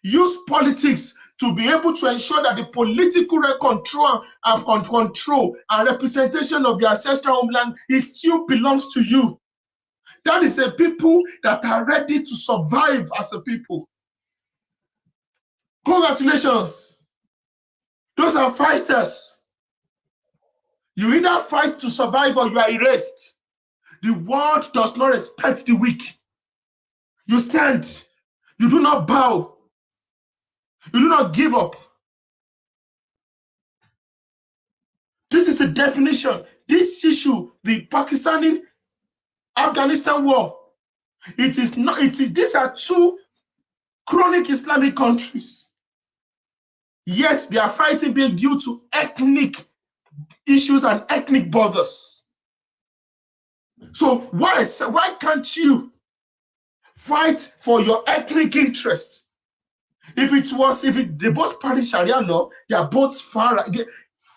use politics to be able to ensure that the political control and representation of your ancestral homeland still belongs to you. That is a people that are ready to survive as a people. Congratulations. Those are fighters. You either fight to survive or you are erased. The world does not respect the weak. You stand. You do not bow. You do not give up. This is a definition. This issue, the Pakistan and Afghanistan war, these are two chronic Islamic countries. Yet they are fighting being due to ethnic issues and ethnic borders. So why can't you fight for your ethnic interest? If they both practice Sharia law, they are both far right.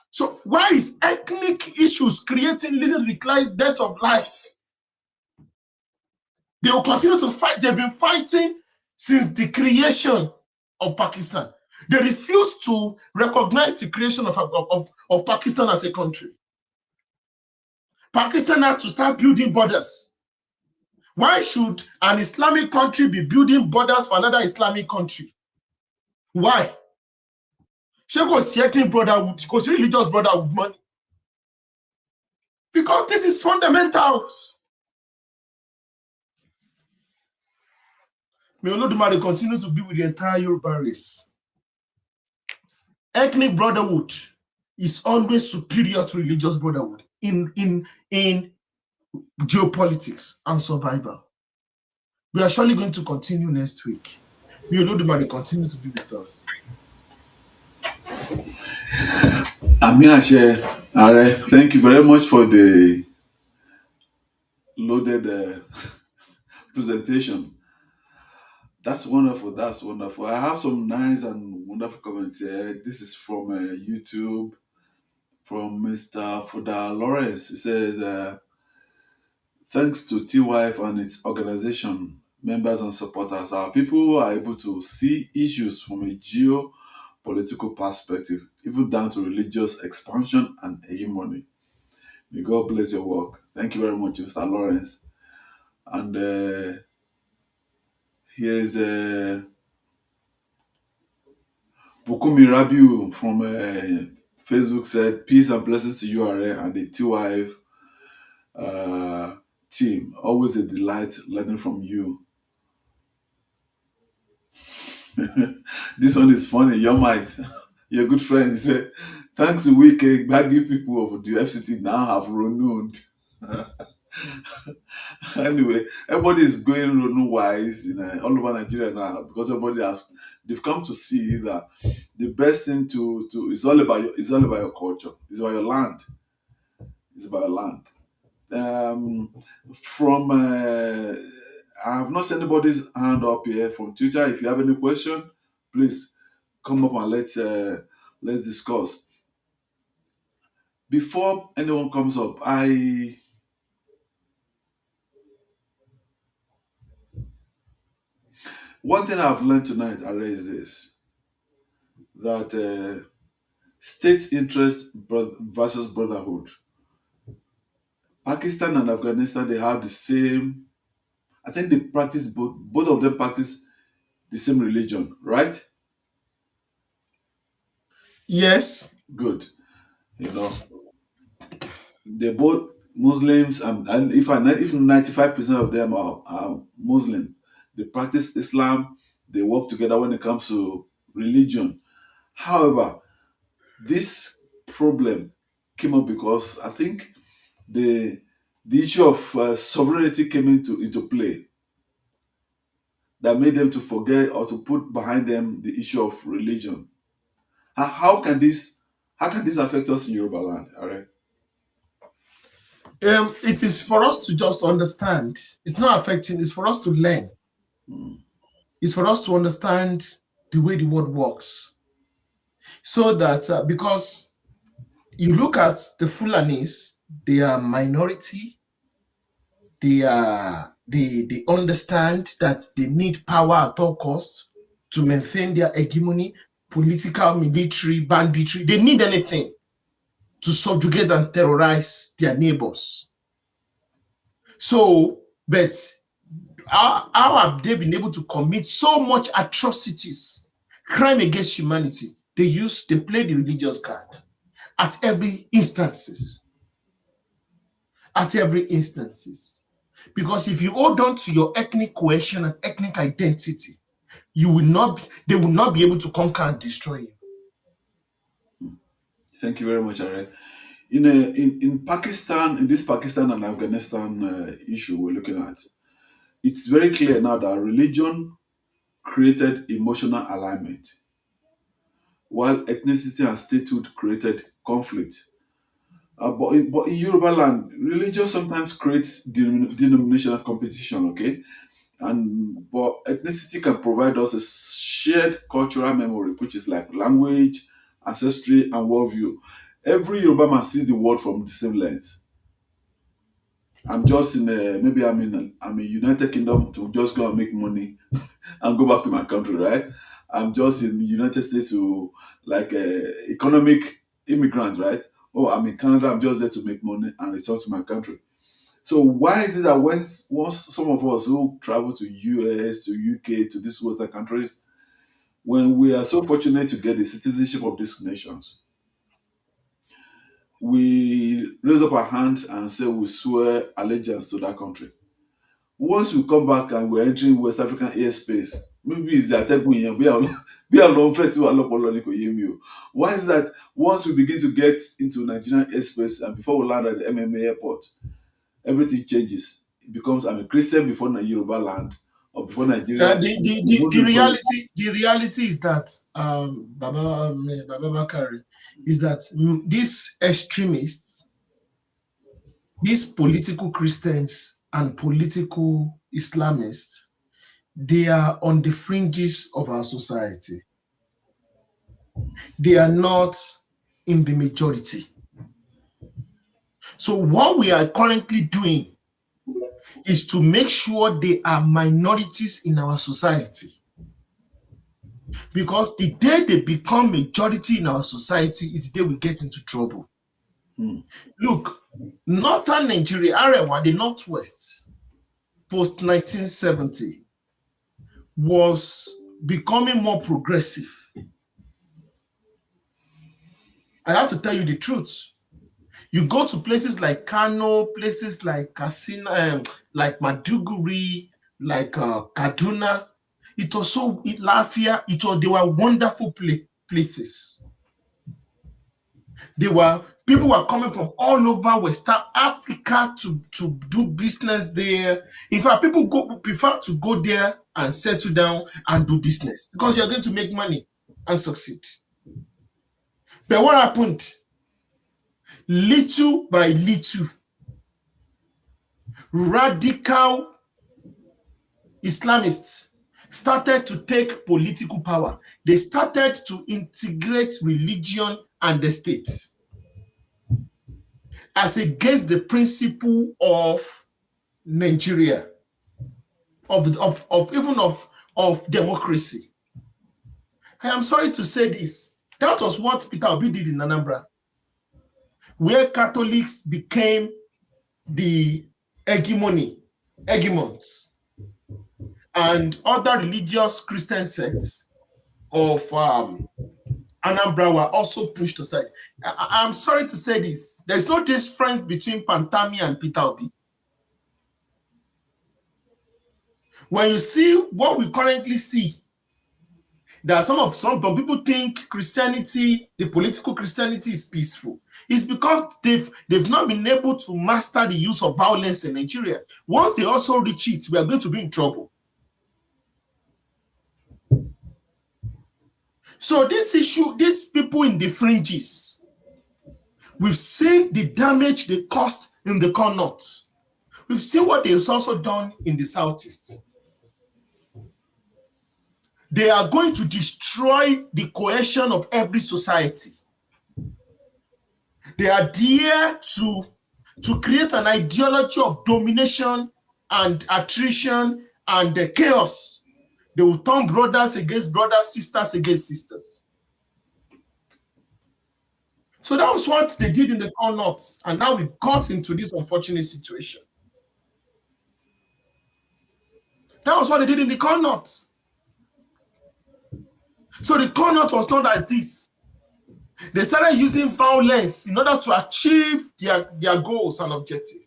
So why is ethnic issues creating little decline, death of lives? They will continue to fight. They've been fighting since the creation of Pakistan. They refuse to recognize the creation of Pakistan as a country. Pakistan had to start building borders. Why should an Islamic country be building borders for another Islamic country? Why? Ṣé kò sí ethnic brotherhood, kò sí religious brotherhood money? Because this is fundamentals. May Olodumare continue to be with the entire Yoruba race. Ethnic brotherhood is always superior to religious brotherhood in geopolitics and survival. We are surely going to continue next week. May Olodumare continue to be with us. Ami Ashe, Are, thank you very much for the loaded presentation. That's wonderful. That's wonderful. I have some nice and wonderful comments here. This is from YouTube from Mr. Foda Lawrence. He says, thanks to TYF and its organization, members and supporters, our people are able to see issues from a geopolitical perspective, even down to religious expansion and hegemony. May God bless your work. Thank you very much, Mr. Lawrence. And here is Bukumi Rabiu from Facebook said, peace and blessings to you, Are, and the TYF team. Always a delight learning from you. This one is funny. Your might, your good friend, he said, thanks to Wike, Gbagi people of the FCT now have renewed. Anyway, everybody is going Ronu wise all over Nigeria now because they've come to see that the best thing to it's all about your culture, it's about your land, it's about your land. Um, from I have not seen anybody's hand up here from Twitter. If you have any question, please come up and let's discuss. Before anyone comes up, I one thing I've learned tonight, Are, is this that state interest versus brotherhood. Pakistan and Afghanistan, they have the same. I think they practice both. Both of them practice the same religion, right? Yes. Good. You know, they're both Muslims, and if 95% of them are Muslim, they practice Islam. They work together when it comes to religion. However, this problem came up because I think the the issue of sovereignty came into play that made them to forget or to put behind them the issue of religion. How can this affect us in Yoruba land? All right. It is for us to just understand. It's not affecting, it's for us to learn. Mm. It's for us to understand the way the world works. So that because you look at the Fulanis, they are minority, they understand that they need power at all costs to maintain their hegemony, political, military, banditry. They need anything to subjugate and terrorize their neighbors. So, but how have they been able to commit so much atrocities, crime against humanity? They play the religious card at every instances, at every instances. Because if you hold on to your ethnic cohesion and ethnic identity, they will not be able to conquer and destroy you. Thank you very much, Are. In Pakistan, in this Pakistan and Afghanistan issue we're looking at, it's very clear now that religion created emotional alignment, while ethnicity and statehood created conflict. But in Yoruba land, religion sometimes creates denominational competition, okay? But ethnicity can provide us a shared cultural memory, which is like language, ancestry, and worldview. Every Yoruba man sees the world from the same lens. I'm just in maybe I'm in United Kingdom to just go and make money and go back to my country, right? I'm just in the United States to like economic immigrant, right? Oh, I'm in Canada. I'm just there to make money and return to my country. So why is it that once some of us who travel to US, to UK, to these Western countries, when we are so fortunate to get the citizenship of these nations, we raise up our hands and say we swear allegiance to that country. Once we come back and we're entering West African airspace, maybe it's the atẹ́gùn yẹn bí àwọn festival lọ́pọ̀lọ́ ni kò yé mi o. Why is that once we begin to get into Nigerian airspace and before we land at the MMA airport, everything changes. It becomes I'm a Christian before Yoruba land or before Nigeria, The Muslim before reality is that Baba Bakari is that these extremists, these political Christians and political Islamists, they are on the fringes of our society. They are not in the majority. So what we are currently doing is to make sure they are minorities in our society. Because the day they become majority in our society is the day we get into trouble. Look, northern Nigeria, Arewa, the northwest, post 1970, was becoming more progressive. I have to tell you the truth. You go to places like Kano, places like Kasina, like Maduguri, like Kaduna. It was so Lafia. They were wonderful places. People were coming from all over West Africa to do business there. In fact, people prefer to go there and settle down and do business because you're going to make money and succeed. But what happened? Little by little, radical Islamists started to take political power. They started to integrate religion and the state as against the principle of Nigeria, of democracy. I am sorry to say this. That was what Peter Obi did in Anambra, where Catholics became the hegemons, and other religious Christian sects of Anambra were also pushed aside. I'm sorry to say this. There's no difference between Pantami and Peter Obi. When you see what we currently see, there are some people think Christianity, the political Christianity, is peaceful. It's because they've not been able to master the use of violence in Nigeria. Once they also reach it, we are going to be in trouble. So this issue, these people in the fringes, we've seen the damage they caused in the core north. We've seen what they've also done in the southeast. They are going to destroy the cohesion of every society. They are there to create an ideology of domination and attrition and chaos. They will turn brothers against brothers, sisters against sisters. So that was what they did in the core north, and now we got into this unfortunate situation. That was what they did in the core north. So the core north was not as this. They started using violence in order to achieve their goals and objectives.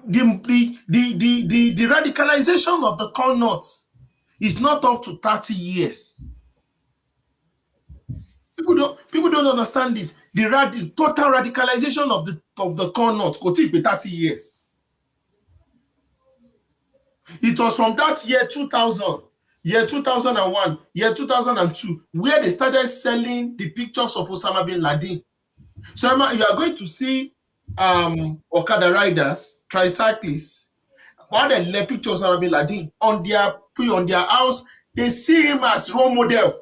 The radicalization of the core north is not up to 30 years. People don't understand this. The total radicalization of the core north could take 30 years. It was from that year 2000, year 2001, year 2002, where they started selling the pictures of Osama bin Laden. So you are going to see Okada riders, tricyclists, while they left pictures of Osama bin Laden on their house, they see him as role model.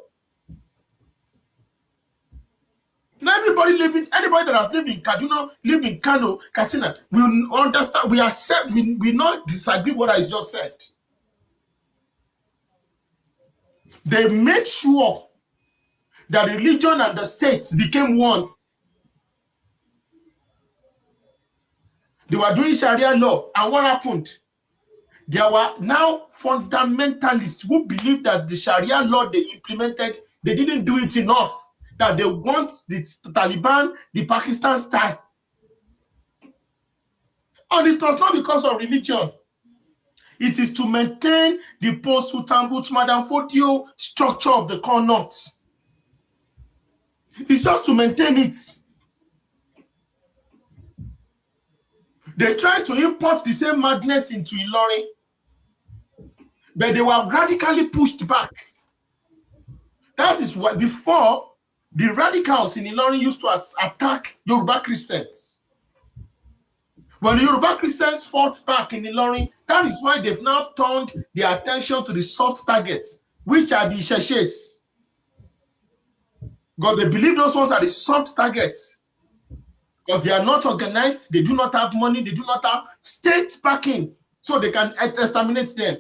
Now anybody that has lived in Kaduna, lived in Kano, Katsina, will understand, we accept, we not disagree what I just said. They made sure that religion and the state became one. They were doing Sharia law, and what happened? There were now fundamentalists who believed that the Sharia law they implemented, they didn't do it enough. that they want the Taliban, the Pakistan style. And it was not because of religion. It is to maintain the post-Sultan Madam Fodio structure of the core north. It's just to maintain it. They tried to import the same madness into Ilorin, but they were radically pushed back. That is what before the radicals in Ilorin used to attack Yoruba Christians. When the Yoruba Christians fought back in Ilorin, that is why they've now turned their attention to the soft targets, which are the Isheshes. Because they believe those ones are the soft targets. Because they are not organized, they do not have money, they do not have state backing, so they can exterminate them.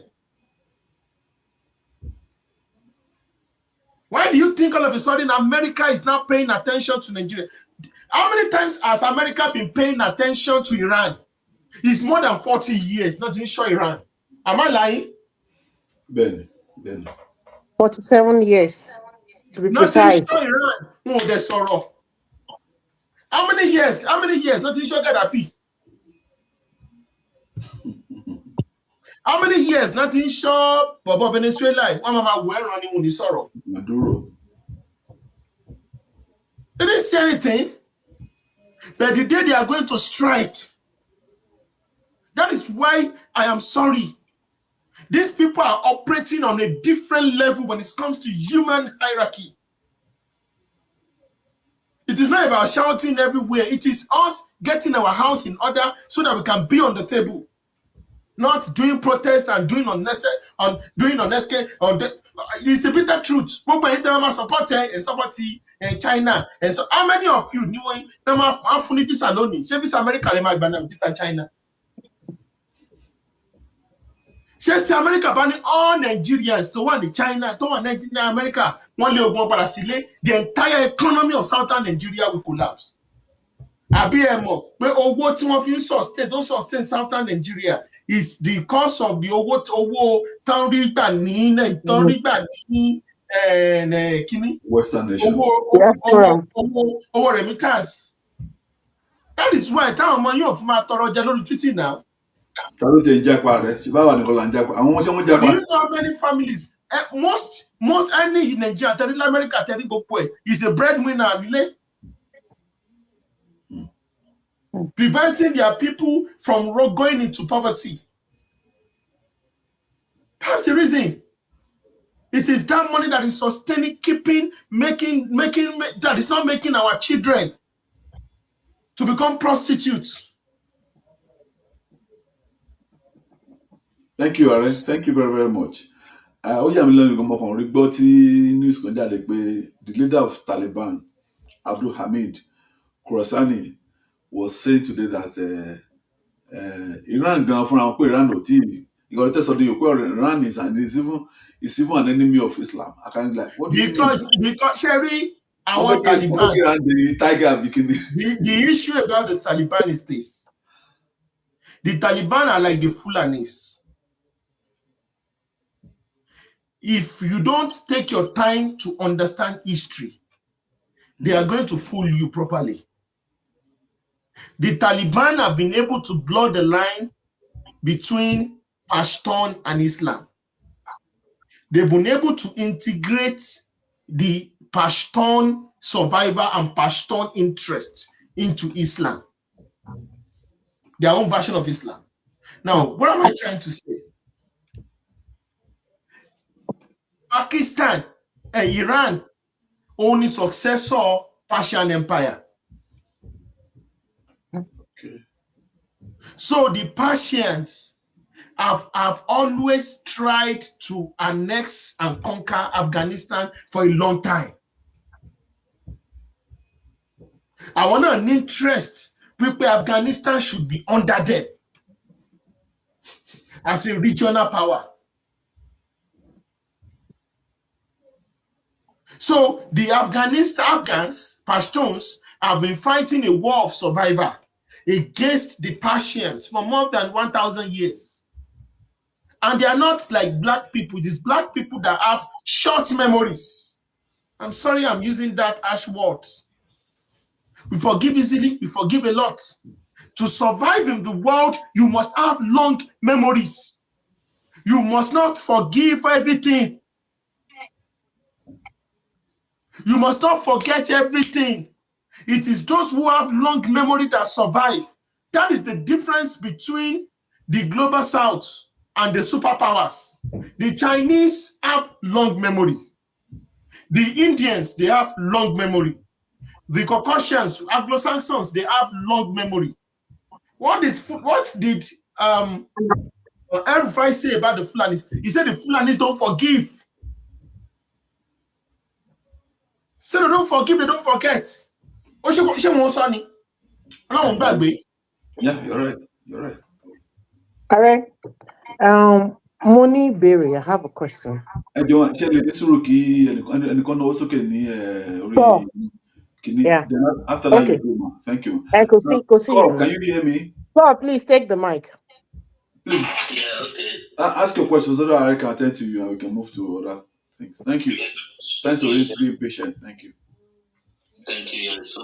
Why do you think all of a sudden America is now paying attention to Nigeria? How many times has America been paying attention to Iran? It's more than 40 years, not even sure Iran. Am I lying? Ben. 47 years, to be Nothing precise. sure Iran. Oh, that's sorrow. How many years? Nothing sure Gaddafi. How many years? Nothing sure Bobo Venezuela. One mama were running on the sorrow. Maduro. They didn't say anything. But the day they are going to strike, that is why I am sorry. These people are operating on a different level when it comes to human hierarchy. It is not about shouting everywhere. It is us getting our house in order so that we can be on the table. Not doing protests and doing unnecessary, it's the bitter truth. Support China. And so how many of you knew visa only? Visa America, visa China. America banning all Nigerians to one in China, to one in America, the entire economy of southern Nigeria will collapse. ABMO, but what one of you sustain, don't sustain southern Nigeria is the cause of the Western nations. remittance. That is why táwọn ọmọ yóò fi máa tọrọ jẹ lórí Twitter now. Ta ló ti ń jápa rẹ̀? Ṣé báwa nìkan là ń jápa? Àwọn ṣé wọ́n Do jápa? you know how many families? Most any in Nigeria, America, is a breadwinner, preventing their people from going into poverty. That's the reason. It is that money that is sustaining, making that is not making our children to become prostitutes. Thank you, Are. Thank you very, very much. Ó yà mí lẹ́nu gan mọ́kàn rí gbọ́ tí news kan jáde pé the leader of Taliban, Abdul Hamid Khorasani, was saying today that Iran gan fúnra wọn pé Iran ò tí ìkọ̀rẹ́ tẹ̀sán ní òpé Iran is even an enemy of Islam. I can't like, what do you mean? Because Sherry, our Taliban, the issue about the Taliban is this. The Taliban are like the Fulanis. If you don't take your time to understand history, they are going to fool you properly. The Taliban have been able to blur the line between Pashtun and Islam. They've been able to integrate the Pashtun survivor and Pashtun interest into Islam, their own version of Islam. Now, what am I trying to say? Pakistan and Iran only successor Persian Empire. Okay. So the Persians have always tried to annex and conquer Afghanistan for a long time. I want an interest people Afghanistan should be under them as a regional power. So the Afghans, Pashtuns, have been fighting a war of survival against the Persians for more than 1,000 years. And they are not like black people. It is black people that have short memories. I'm sorry I'm using that harsh word. We forgive easily, we forgive a lot. To survive in the world, you must have long memories. You must not forgive everything. You must not forget everything. It is those who have long memory that survive. That is the difference between the global south and the superpowers. The Chinese have long memory. The Indians, they have long memory. The Caucasians, Anglo-Saxons, they have long memory. What did El-Rufai say about the Fulanis? He said the Fulanis don't forgive. Say they don't forgive, they don't forget. Yeah, you're right. You're right. All right. Moni Berry, I have a question. Ẹ jọ ṣe lè ní sùúrù kí ẹnìkan náwó sókè ní orí So, kìíní. yeah. Then after that you Okay. go, ma. Thank you. Now, Go see Scott, can you. you hear me? So, please take the mic. Please ask your questions so that I can attend to you and we can move to other things. Thank you. Thanks for being patient. Thank you. Thank you. Yeah. So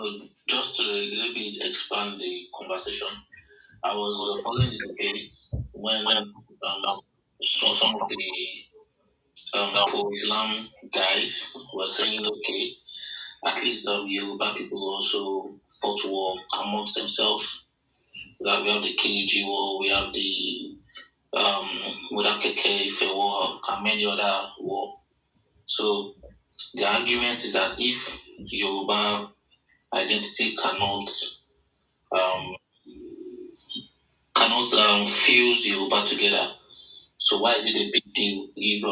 just to a little bit expand the conversation, I was following the debates when some of the pro-Islam guys were saying, okay, at least Yoruba people also fought war amongst themselves. That we have the KG war, we have the Mudakeke war, and many other war. So the argument is that if Yoruba identity um, cannot fuse Yoruba together, so why is it a big deal if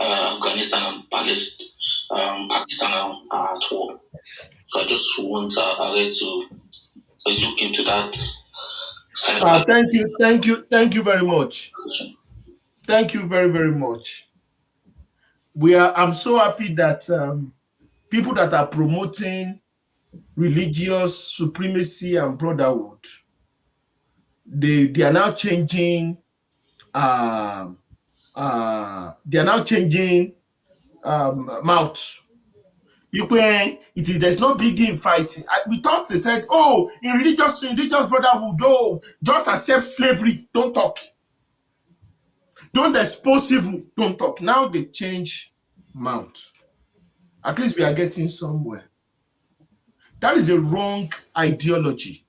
Afghanistan and Pakistan are at war? So I just want Are to look into that side. Thank you very much. Thank you very, very much. I'm so happy that people that are promoting religious supremacy and brotherhood, they are now changing mouth. There's no big deal in fighting. We thought they said, oh, in religious brotherhood, oh, just accept slavery. Don't talk. Don't expose evil. Don't talk. Now they change mouth. At least we are getting somewhere. That is a wrong ideology.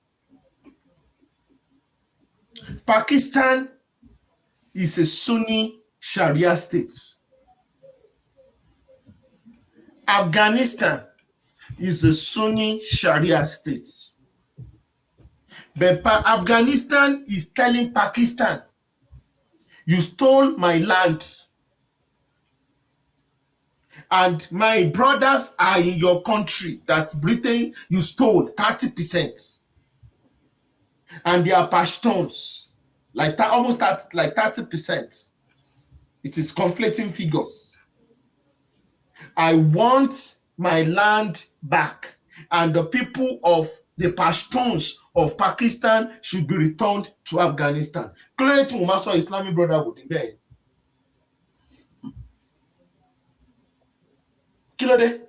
Pakistan is a Sunni Sharia state. Afghanistan is a Sunni Sharia state. But Afghanistan is telling Pakistan, you stole my land. And my brothers are in your country. That's Britain, you stole 30%. And they are Pashtuns, almost like 30%. It is conflicting figures. I want my land back. And the people of the Pashtuns of Pakistan should be returned to Afghanistan. Clearly, to Master Islamic Brotherhood in there. Clearly.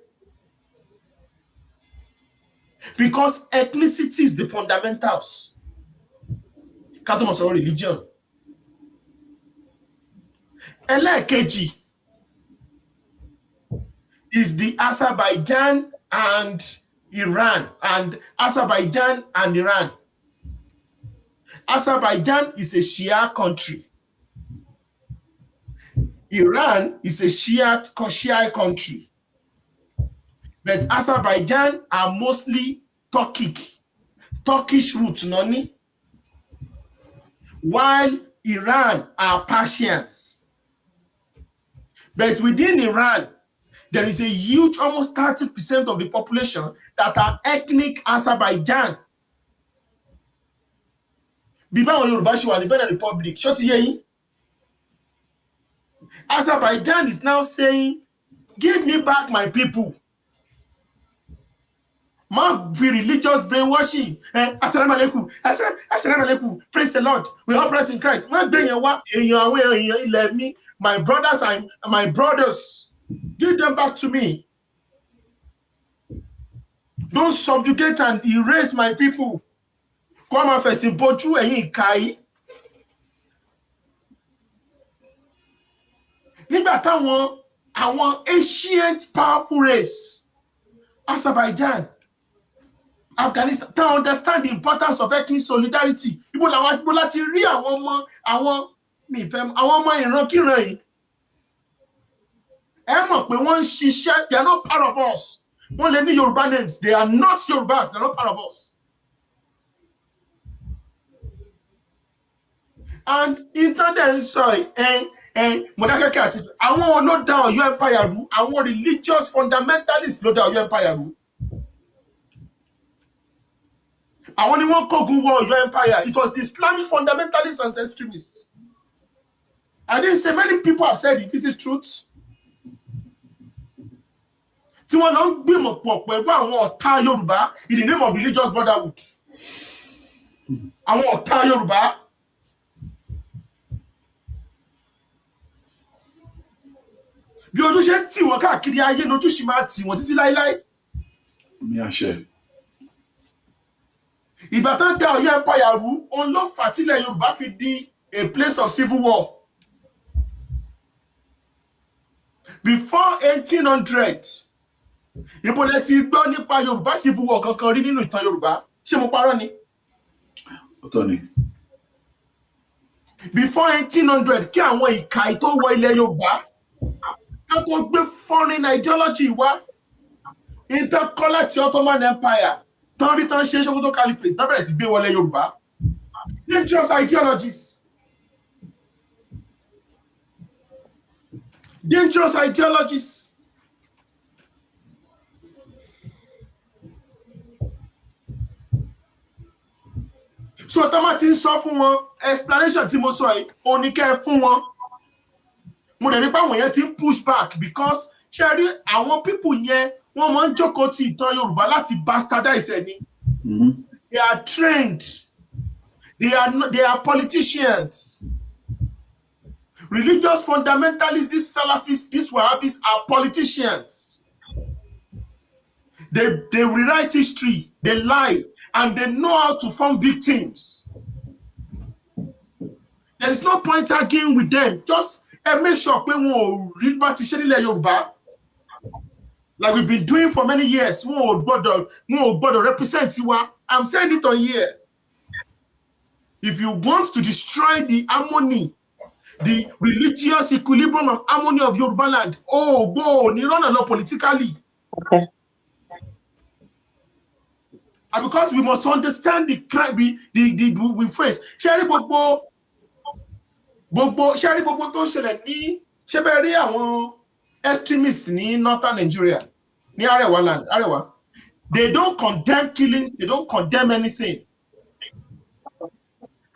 Because ethnicity is the fundamentals. Catholic religion. Ẹlẹ́ẹ̀kejì is the Azerbaijan and Iran, and Azerbaijan and Iran. Azerbaijan is a Shia country. Iran is a Shia country. But Azerbaijan are mostly Turkish roots, noni. While Iran are Persians. But within Iran, there is a huge, almost 30% of the population that are ethnic Azerbaijan. Bíbá àwọn Yorùbá ṣe wà ní Benin Republic, ṣó ti yé yín? Azerbaijan is now saying, give me back my people. Má fi religious brainwashing. Assalamu alaikum. Assalamu alaikum. Praise the Lord. We all praise in Christ. Má gbé yẹn wá èèyàn àwọn èèyàn ilẹ̀ mi. My brothers and my brothers. Give them back to me. Don't subjugate and erase my people. Kó máa fẹ̀sìn bojú ẹ̀yin ìka yìí. Nígbà táwọn ancient powerful race, Azerbaijan, Afghanistan, they understand the importance of ethnic solidarity. Ibo láti rí àwọn ọmọ ìrankíran yìí. Ẹ mọ̀ pé wọ́n ń ṣiṣẹ́, they are not part of us. Wọ́n lè ní Yorùbá names, they are not Yorùbás, they are not part of us. And internet sọ Mọdákẹ́kẹ́ àti àwọn ló dá Ọ̀yọ́ empire rú, àwọn religious fundamentalists ló dá Ọ̀yọ́ empire rú. Àwọn ni wọ́n kógun wọ Ọ̀yọ́ empire. It was the Islamic fundamentalists and extremists. I didn't say many people have said it. This is truth. Tí wọ́n lọ ń gbìmọ̀ pọ̀ pẹ̀lú àwọn ọ̀tá Yorùbá in the name of religious brotherhood. Àwọn ọ̀tá Yorùbá. Bí ojú ṣe ń tì wọ́n káàkiri ayé lójú sì máa tì wọ́n títí láíláí. Mi àṣẹ. Ìgbà tán dá Ọ̀yọ́ empire rú, òun ló fà tílẹ̀ Yorùbá fi di a place of civil war. Before 1800, ibo lẹ ti gbọ́ nípa Yorùbá civil war kankan rí nínú ìtàn Yorùbá? Ṣé mo parọ́ ni? Ọ̀tọ̀ ni. Before 1800, kí àwọn ìka tó wọ ilẹ̀ Yorùbá, ká tó gbé foreign ideology wá, interkọ́ láti Ottoman Empire, tán rí tán ṣe Sokoto Caliphate, tán bẹ̀rẹ̀ ti gbé wọlé Yorùbá. Dangerous ideologies. Dangerous ideologies. So tá má ti ń sọ fún wọn, explanation tí mo sọ yìí, ó ní kẹ́ fún wọn. Mo dẹ̀ rí pé àwọn yẹn ti ń push back because ṣe rí àwọn people yẹn wọ́n máa ń jókòó ti ìtàn Yorùbá láti bastardize ẹ̀ ni. They are trained. They are politicians. Religious fundamentalists, these Salafists, these Wahhabis are politicians. They rewrite history, they lie, and they know how to form victims. There is no point arguing with them. Just make sure pé wọn ò rí bá ti ṣe nílẹ̀ Yorùbá. Like we've been doing for many years. Wọn ò gbọ́dọ̀ represent wa. I'm saying it on here. If you want to destroy the harmony, the religious equilibrium and harmony of Yoruba land, you run a lot politically. Okay. And because we must understand the crime we face. Ṣẹ́rí gbogbo tó ń ṣẹlẹ̀ ní ṣẹ́bẹ̀ rí àwọn extremists ní northern Nigeria, ní Arewa land, Arewa. They don't condemn killings, they don't condemn anything.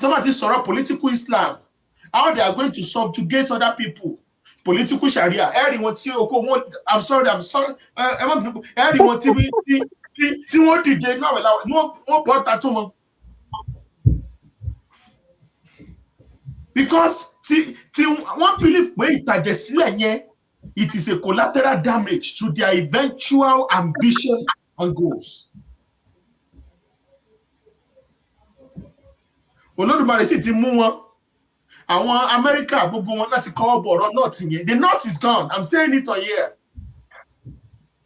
Somebody sọ̀rọ̀ political Islam, how they are going to subjugate other people. Political Sharia. Everyone I'm sorry. Everyone tí wọ́n dìde náà wọ́n bọ́ ta tó mọ́. Because tí wọ́n believe pé ìtàjẹ̀sílẹ̀ yẹn, it is a collateral damage to their eventual ambition and goals. Olódùmarè sì ti mú wọn. Àwọn America gbogbo wọn láti kọ́ bọ̀rọ̀ north yẹn. The north is gone. I'm saying it on here.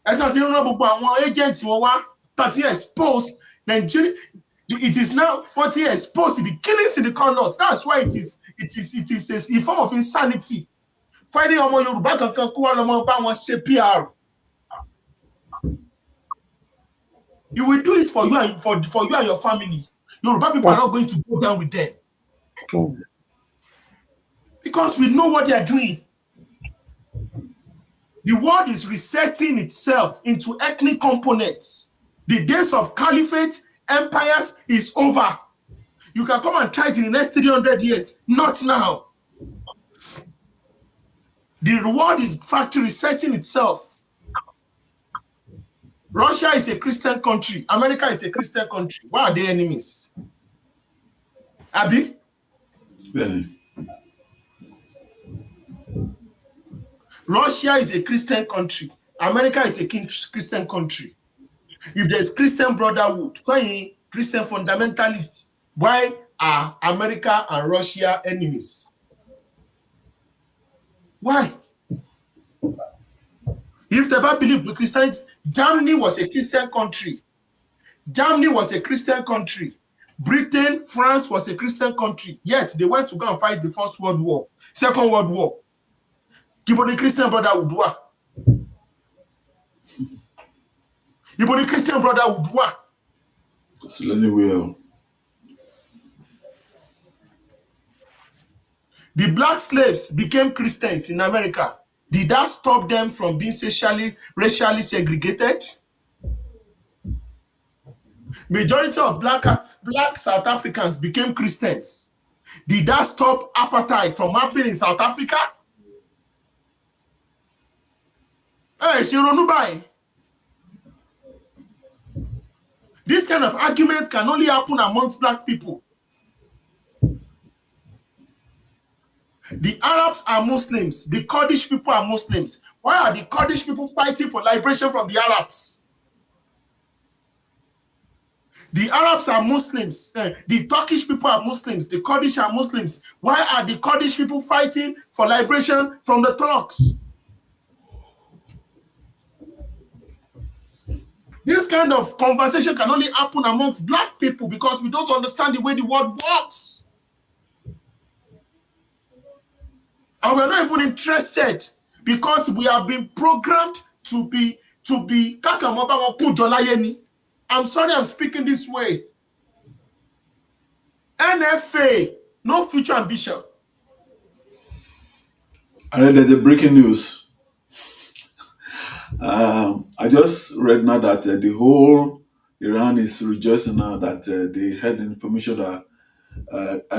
Ẹ̀sán ti rán gbogbo àwọn agents wọn wá tàti expose Nigeria. It is now what he exposed the killings in the north. That's why it is a form of insanity. Finding ọmọ Yorùbá kankan kó wá lọ́mọ bá wọn ṣe PR. You will do it for you and for you and your family. Yoruba people are not going to go down with them. Because we know what they are doing. The world is resetting itself into ethnic components. The days of caliphate, empires is over. You can come and try it in the next 300 years. Not now. The world is factory resetting itself. Russia is a Christian country. America is a Christian country. Why are they enemies? Abi? Really? Russia is a Christian country. America is a Christian country. If there's Christian Brotherhood, fine, Christian fundamentalists, why are America and Russia enemies? Why? If they ever believe in Christianity, Germany was a Christian country. Germany was a Christian country. Britain, France was a Christian country. Yet they went to go and fight the First World War, Second World War. Ibo the Christian Brotherhood wa. Ibo the Christian Brotherhood wa. So anyway, The black slaves became Christians in America. Did that stop them from being racially segregated? Majority of black South Africans became Christians. Did that stop apartheid from happening in South Africa? Hey, Shironubai. This kind of arguments can only happen amongst black people. The Arabs are Muslims. The Kurdish people are Muslims. Why are the Kurdish people fighting for liberation from the Arabs? The Arabs are Muslims. The Turkish people are Muslims. The Kurdish are Muslims. Why are the Kurdish people fighting for liberation from the Turks? This kind of conversation can only happen amongst black people because we don't understand the way the world works. And we're not even interested because we have been programmed to be I'm sorry I'm speaking this way. NFA, no future ambition. and then there's a breaking news. I just read now that the whole Iran is rejoicing now that they had information that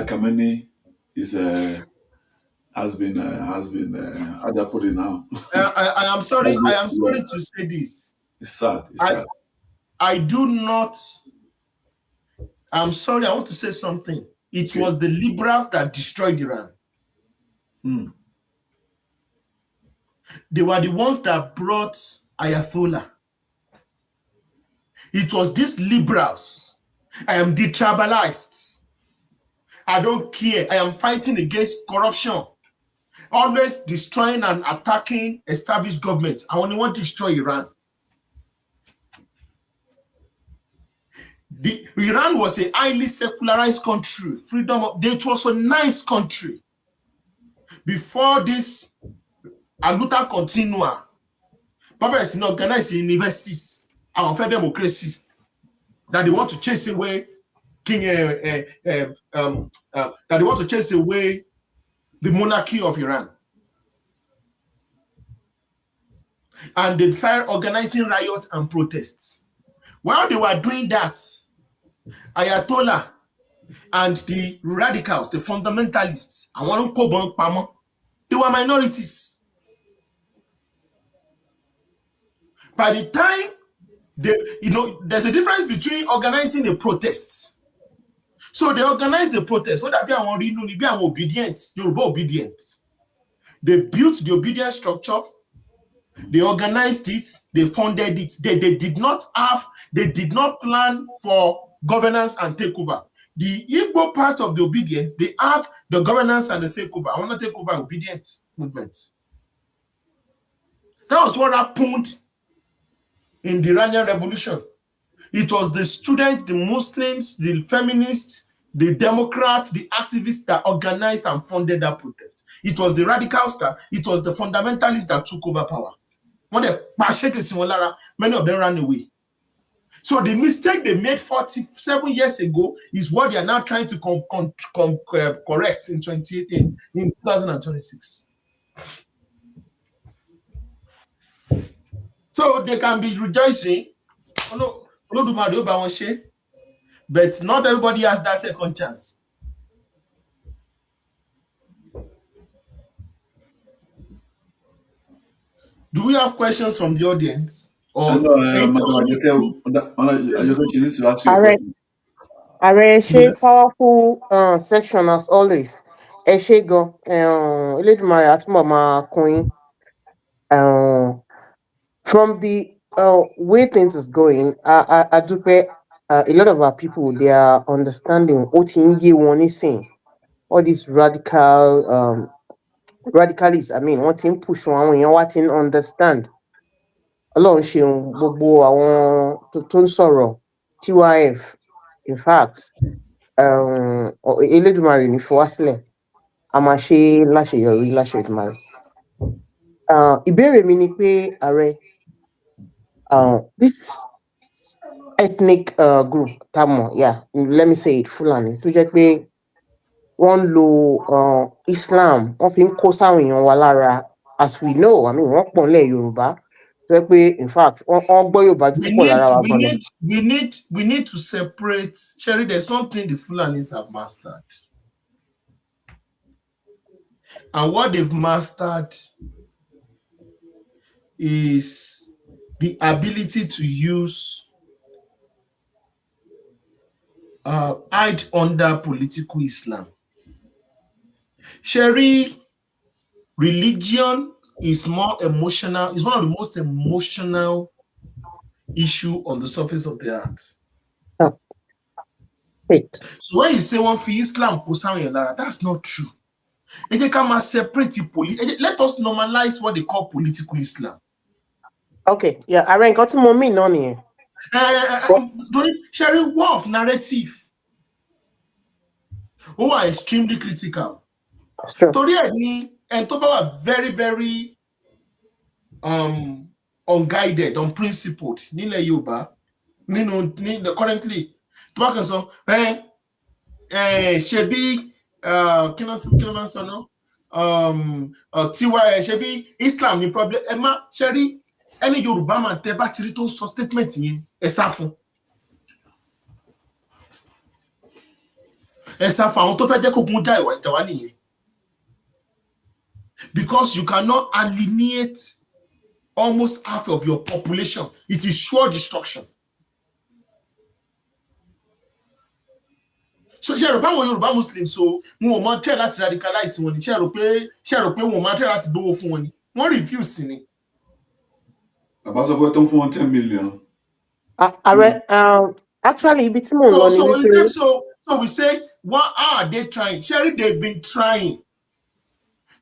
Khamenei is has been how do I put it now? I am sorry. I am sorry to say this. It's sad. It's sad. I do not. I'm sorry. I want to say something. It was the liberals that destroyed Iran. They were the ones that brought Ayatollah. It was these liberals. I am detribalized. I don't care. I am fighting against corruption. Always destroying and attacking established governments. I only want to destroy Iran. Iran was a highly secularized country. It was a nice country. Before this, Aluta Continua, Papa is organized universities, our federal democracy, that they want to chase away that they want to chase away the monarchy of Iran. And they started organizing riots and protests. While they were doing that, Ayatollah and the radicals, the fundamentalists, they were minorities. By the time there's a difference between organizing a protest. So they organized the protest. What be obedient, Yoruba obedient. They built the obedient structure. They organized it. They funded it. They did not plan for governance and takeover. The Igbo part of the obedience, they had the governance and the takeover. I want to take over obedient movement. That was what happened in the Iranian Revolution. It was the students, the Muslims, the feminists, the Democrats, the activists that organized and funded that protest. It was the radicals it was the fundamentalists that took over power. When many of them ran away. So the mistake they made 47 years ago is what they are now trying to correct in 2026. So they can be rejoicing, but not everybody has that second chance. Do we have questions from the audience? Or she needs to ask you a question. She powerful section as always. She go Elédùmarè àti Mama Queen from the way things is going, I do pay a lot of our people, they are understanding what in ye one is saying. All these radicalists, I mean, what in push on what in understand. Ọlọ́run ṣeun gbogbo àwọn tó ń sọ̀rọ̀ TYF, in fact, Elédùmarè ní fi wá sílẹ̀, a máa ṣe é láṣeyọrí láṣẹ Èdùmàrè. Ìbéèrè mi ni pé ààrẹ, this ethnic group tá a mọ̀, yeah, let me say it, Fulani, tó jẹ́ pé wọ́n ń lo Islam, wọ́n fi ń kó sáwọn èèyàn wa lára, as we know, I mean, wọ́n pọ̀ nílẹ̀ Yorùbá, tó jẹ́ pé in fact wọ́n gbọ́ Yorùbá jù púpọ̀ lára wa gan lọ. We need to separate. Sherry, there's something the Fulanis have mastered. And what they've mastered is the ability to use hide under political Islam. Sherry, religion is more emotional, is one of the most emotional issue on the surface of the earth. Oh. Wait. So when you say one for Islam, that's not true. Separate let us normalize what they call political Islam. Okay, yeah, I rank what's more mean on here. Sharing war of narrative who are extremely critical. That's true. And are very, very unguided, unprincipled. Nile Yoba, currently, Shebi TY Shebi Islam ni problem. Emma Sherry, any Yoruba man tẹ́ bá ti rí tó sọ statement yẹn ẹ sá fún. Ẹ sá fún àwọn tó fẹ́ jẹ́ kó gun já ìwà ìjàwá nìyẹn. Because you cannot alienate almost half of your population. It is sure destruction. So ṣé rò pé àwọn Yorùbá Muslims so wọn ò mọ tẹ́ láti radicalize wọn ni ṣé rò pé wọn ò máa tẹ́ láti gbowó fún wọn ni wọ́n refuse ni. Bàbá sọ pé tó ń fún wọn 10 million. Actually, ibi tí mò ń lọ ni wípé. So we say, what are they trying? Sherry, they've been trying.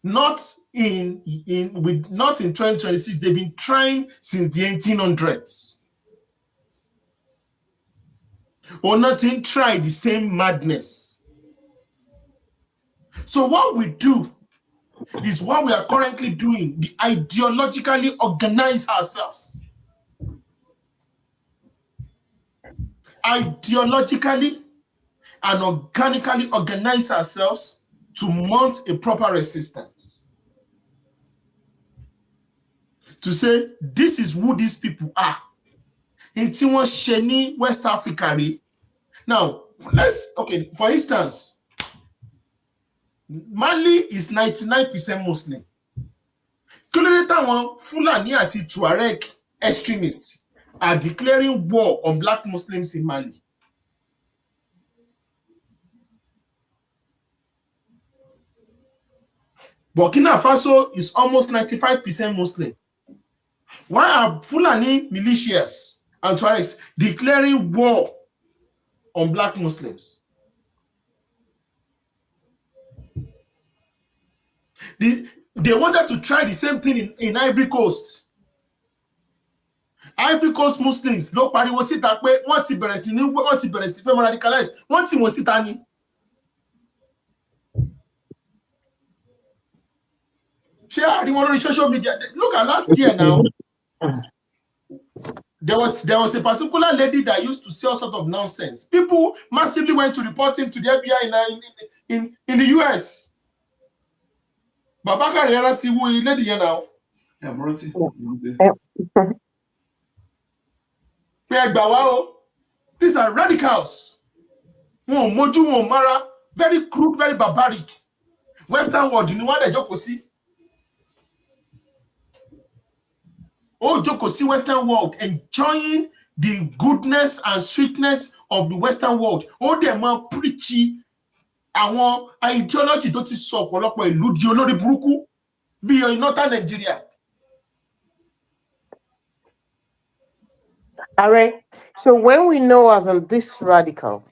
Not in 2026. They've been trying since the 1800s. Or nothing try the same madness. So what we do is what we are currently doing. We ideologically organize ourselves. Ideologically and organically organize ourselves to mount a proper resistance. To say, this is who these people are. In Tiwọn Sheni, West Africa. Now, for instance, Mali is 99% Muslim. Fulani àti Tuareg extremists are declaring war on black Muslims in Mali. Burkina Faso is almost 95% Muslim. Why are Fulani militias and Tuaregs declaring war on black Muslims? They wanted to try the same thing in Ivory Coast. Ivory Coast Muslims ló pariwo síta pé wọ́n ti bẹ̀rẹ̀ sí fẹ́ radicalize, wọ́n ti wọ́n síta ni. Ṣé àríwọ́n lórí social media? Look at last year now. There was a particular lady that used to say all sort of nonsense. People massively went to report him to the FBI in the US. Babaka Rihanna ti wo lady yẹn now. Yeah, Morati. These are radicals. Moju, Mara, very crude, very barbaric. Western world, you know what they jókòó sí? Jókòó sí Western world, enjoying the goodness and sweetness of the Western world. They máa preachy àwọn ideology tó ti sọ ọ̀pọ̀lọpọ̀ ìlú di olórí burúkú bí Northern Nigeria. All right. So when we know as this radical,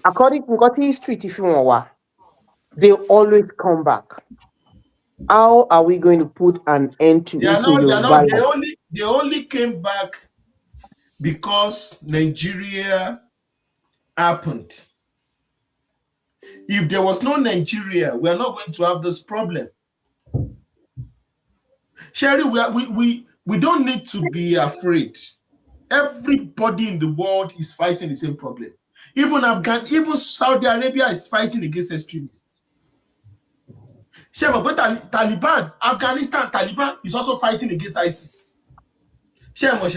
according to what history if you want, they always come back. How are we going to put an end to They are it in not. They are Yoruba not. They land? only. They only came back because Nigeria happened. If there was no Nigeria, we are not going to have this problem. Sherry, we don't need to be afraid. Everybody in the world is fighting the same problem. Even Saudi Arabia is fighting against extremists. Shema, but Taliban, Afghanistan, Taliban is also fighting against ISIS. Shema,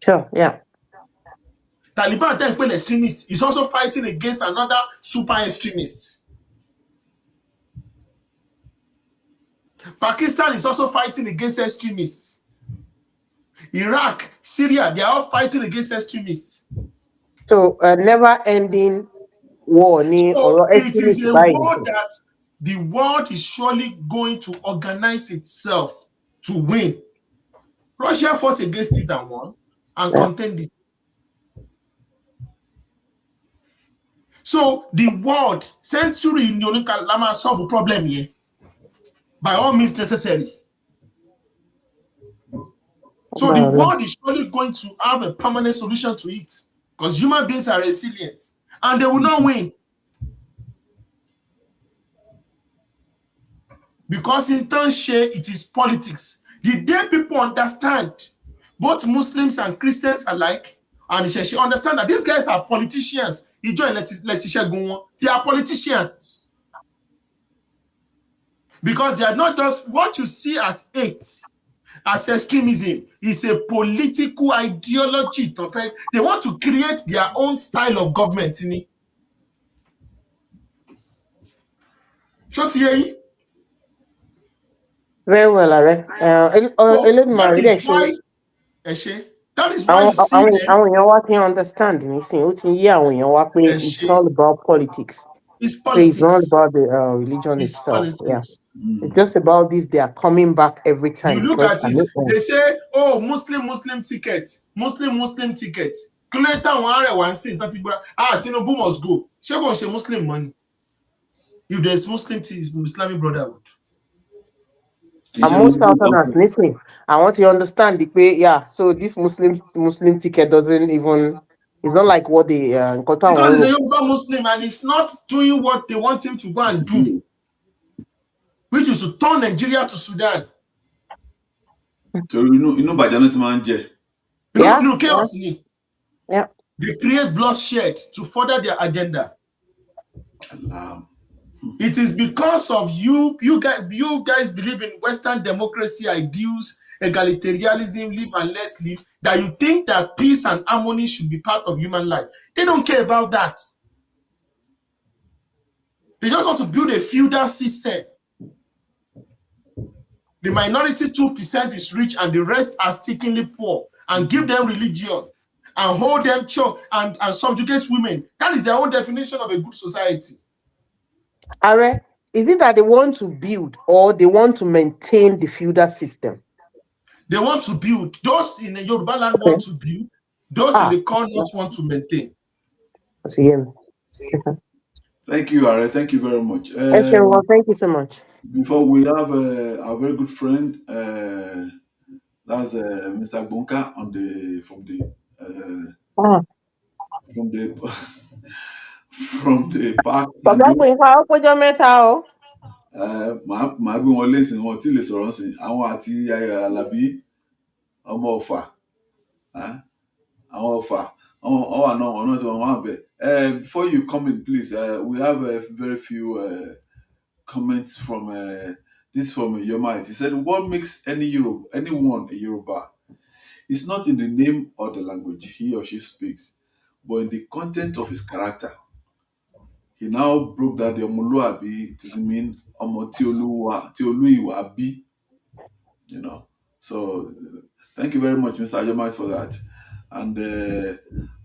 Sure, yeah. Taliban, then extremist, is also fighting against another super extremist. Pakistan is also fighting against extremists. Iraq, Syria, they are all fighting against extremists. So never ending war ni So or it is extremist a buying. war that the world is surely going to organize itself to win. Russia fought against it and won and Yeah. contained it. So the world, century Lama solve a problem here by all means necessary. So the Well, world is surely going to have a permanent solution to it because human beings are resilient and they will not win. Because in turn share, it is politics. The day people understand, both Muslims and Christians alike, and she understand that these guys are politicians. They are politicians. Because they are not just what you see as hate, as extremism, is a political ideology. They want to create their own style of government. Short here. very well, Are. So that Elédùmarè is ṣe why, Eshe, that is why you see them. àwọn èèyàn wa ti understand nísìnyí ó ti ń yé àwọn èèyàn wa pé it's Eshe, all about politics. it's So it's not politics. about the religion It's itself. Yeah. politics. It's just about this. They are coming back every You time look because at I it, know. they say, oh, Muslim ticket, Muslim ticket. Clayton one say that Tinubu must go. She go say Muslim money. If there's Islamic Brotherhood. kì í And ṣe most gbogbo Southerners nǹkan. listening, I want to understand the way. Yeah. So this Muslim ticket doesn't even. It's not like what they nǹkan táwọn Because ń he's rò. a Yoruba Muslim and he's not doing what they want him to go and do, which is to turn Nigeria to Sudan. Torí inú ìbàjẹ́ náà ti máa ń jẹ. Yeah. Yeah. Chaos. Yeah. They create bloodshed to further their agenda. Alarm. It is because of you guys believe in Western democracy ideals, egalitarianism, live and let's live, that you think that peace and harmony should be part of human life. They don't care about that. They just want to build a feudal system. The minority 2% is rich and the rest are stickingly poor, and give them religion and hold them and subjugate women. That is their own definition of a good society. Are, is it that they want to build or they want to maintain the feudal system? They want to build. Those in the Yoruba land want to build. Those in Ah, the North want to maintain. so yeah. Thank you, Are. Thank you very much. Well, thank you so much. Before we have our very good friend, that's Mr. Bonka on the Ah, from the from the park bàbá pé angle. nǹkan ó péjọ mẹ́ta o. Màá gbé wọn lẹ́sìn wọn tí lè sọ̀rọ̀ sí àwọn àti Alábí ọmọ Ọ̀fà àwọn Ọ̀fà wọn wà náà wọn náà tí wọn wà bẹ̀. Before you come in, please, we have a very few comments from this from Yomite. He said, "What makes anyone a Yoruba? It's not in the name or the language he or she speaks, but in the content of his character." He now broke down the Omoluabi to mean Omo tí Olúìwà bí, you know. So thank you very much, Mr. Ajamais, for that. And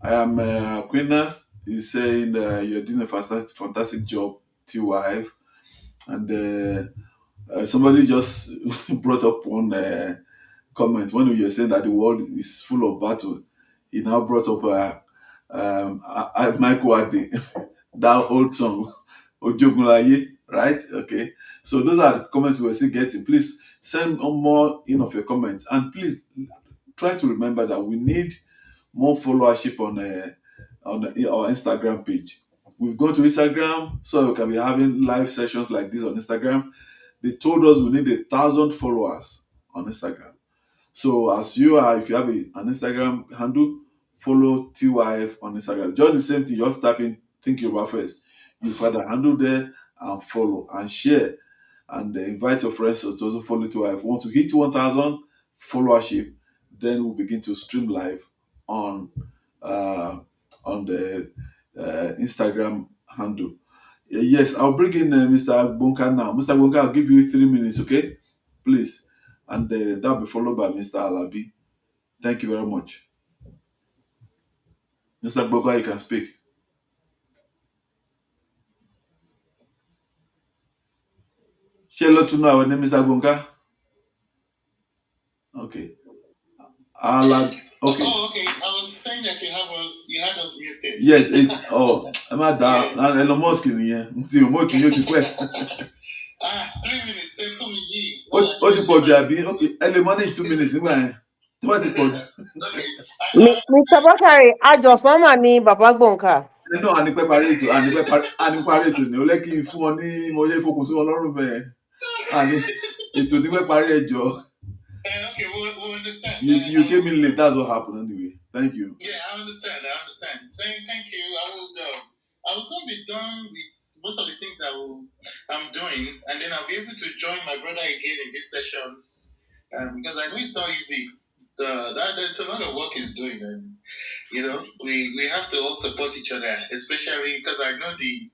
I am Aquinas is saying you're doing a fantastic job, T-Wife. And somebody just brought up one comment when you were saying that the world is full of battle. He now brought up Michael Adé, that old song, Ojogunlaye, right? Okay. So those are the comments we're still getting. Please send on more in of your comments, and please try to remember that we need more followership on our Instagram page. We've gone to Instagram so we can be having live sessions like this on Instagram. They told us we need 1,000 followers on Instagram. So as you are, if you have an Instagram handle, follow TYF on Instagram. Just the same thing, just type in Think Yoruba First. You find a handle there and follow and share and invite your friends to also follow TYF. Once we hit 1,000 followership, then we'll begin to stream live on uh, on the Instagram handle. Yes, I'll bring in Mr. Bonka now. Mr. Bonka, I'll give you 3 minutes, okay? Please. And that'll be followed by Mr. Alabi. Thank you very much. Mr. Bonka, you can speak. Say hello to our name, Mr. Bonka. Okay. Alabi. Okay. Oh, okay. I was saying that you had us muted. Yes, it's I'm at that. And Elon Musk in here. Mo ti yóò ti pẹ́. 3 minutes. Stay for me. Ó ti pọ̀ jù àbí? Okay, ẹ lè manage 2 minutes nígbà yẹn. Tí wọ́n ti pọ̀ jù. Okay. Mr. Bakare, àjọsán mà ni bàbá Gbọ̀ǹkà. Ẹnu ànípẹ́ parí ètò àníparí ètò ni ó lẹ́ kí n fún ọ ní mo yẹ fokùn sí wọn lọ́rùn bẹ́ẹ̀. Àní ètò nípẹ́ parí ẹjọ́. Okay, we'll understand. You came in late, that's what happened anyway. Thank you. Yeah, I understand. Thank you. I was going to be done with most of the things I'm doing, and then I'll be able to join my brother again in these sessions, because I know it's not easy. That's a lot of work he's doing, and we have to all support each other, especially because I know the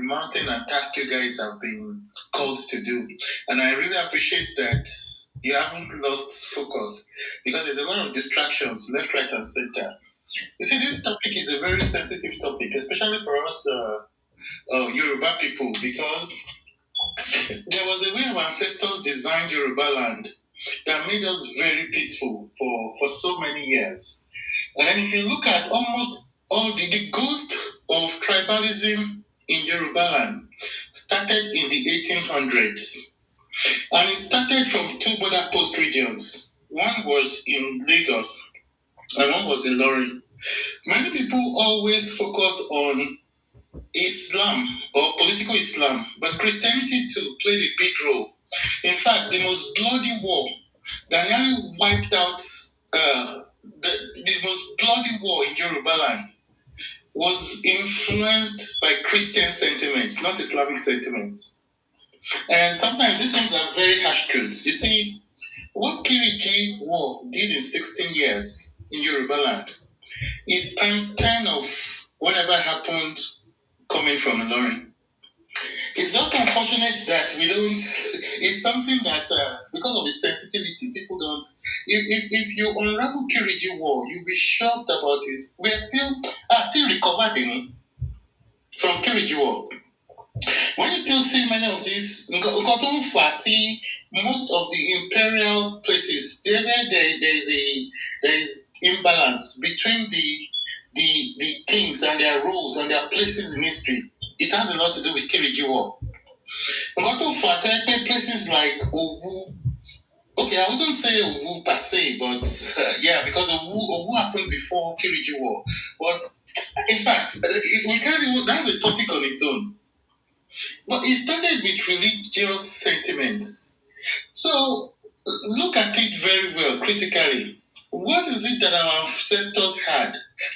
mountain and task you guys have been called to do, and I really appreciate that you haven't lost focus, because there's a lot of distractions left, right, and center. You see, this topic is a very sensitive topic, especially for us Yoruba people, because there was a way our ancestors designed Yoruba land that made us very peaceful for so many years. And then if you look at almost all the ghost of tribalism in Yoruba land started in the 1800s. And it started from two border post regions. One was in Lagos and one was in Lorry. Many people always focus on Islam or political Islam, but Christianity too played a big role. In fact, the most bloody war that nearly wiped out the most bloody war in Yoruba land was influenced by Christian sentiments, not Islamic sentiments. And sometimes these things are very harsh truths. You see, what Kiriji War did in 16 years in Yoruba land is times 10 of whatever happened coming from Ilorin. It's just unfortunate that we don't. It's something that because of its sensitivity, people don't. If you unravel Kiriji War, you'll be shocked about it. We are still recovering from Kiriji War. When you still see many of these, most of the imperial places, there is imbalance between the kings and their roles and their places in history. It has a lot to do with Kiriji War. Places like Owu. Okay, I wouldn't say Owu per se, but yeah, because Owu happened before Kiriji War. But in fact, we can't even, that's a topic on its own. But it started with religious sentiments. So look at it very well, critically. What is it that our ancestors had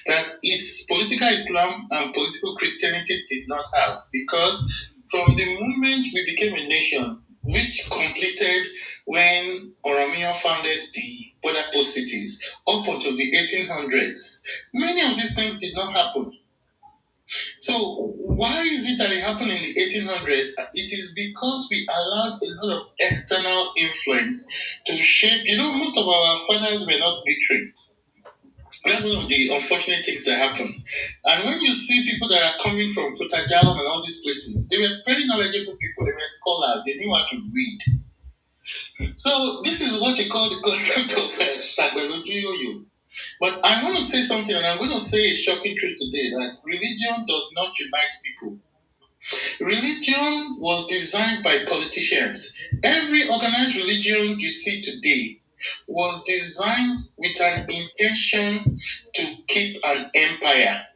that is political Islam and political Christianity did not have? Because from the moment we became a nation, which completed when Oromia founded the border post cities up until the 1800s, many of these things did not happen. So why is it that it happened in the 1800s? It is because we allowed a lot of external influence to shape. Most of our fathers were not literate. That's one of the unfortunate things that happen. And when you see people that are coming from Futajalon and all these places, they were very knowledgeable people. They were scholars. They knew how to read. So this is what you call the concept of Shagbelojuyoyo. But I want to say something, and I'm going to say a shocking truth today that religion does not unite people. Religion was designed by politicians. Every organized religion you see today was designed with an intention to keep an empire.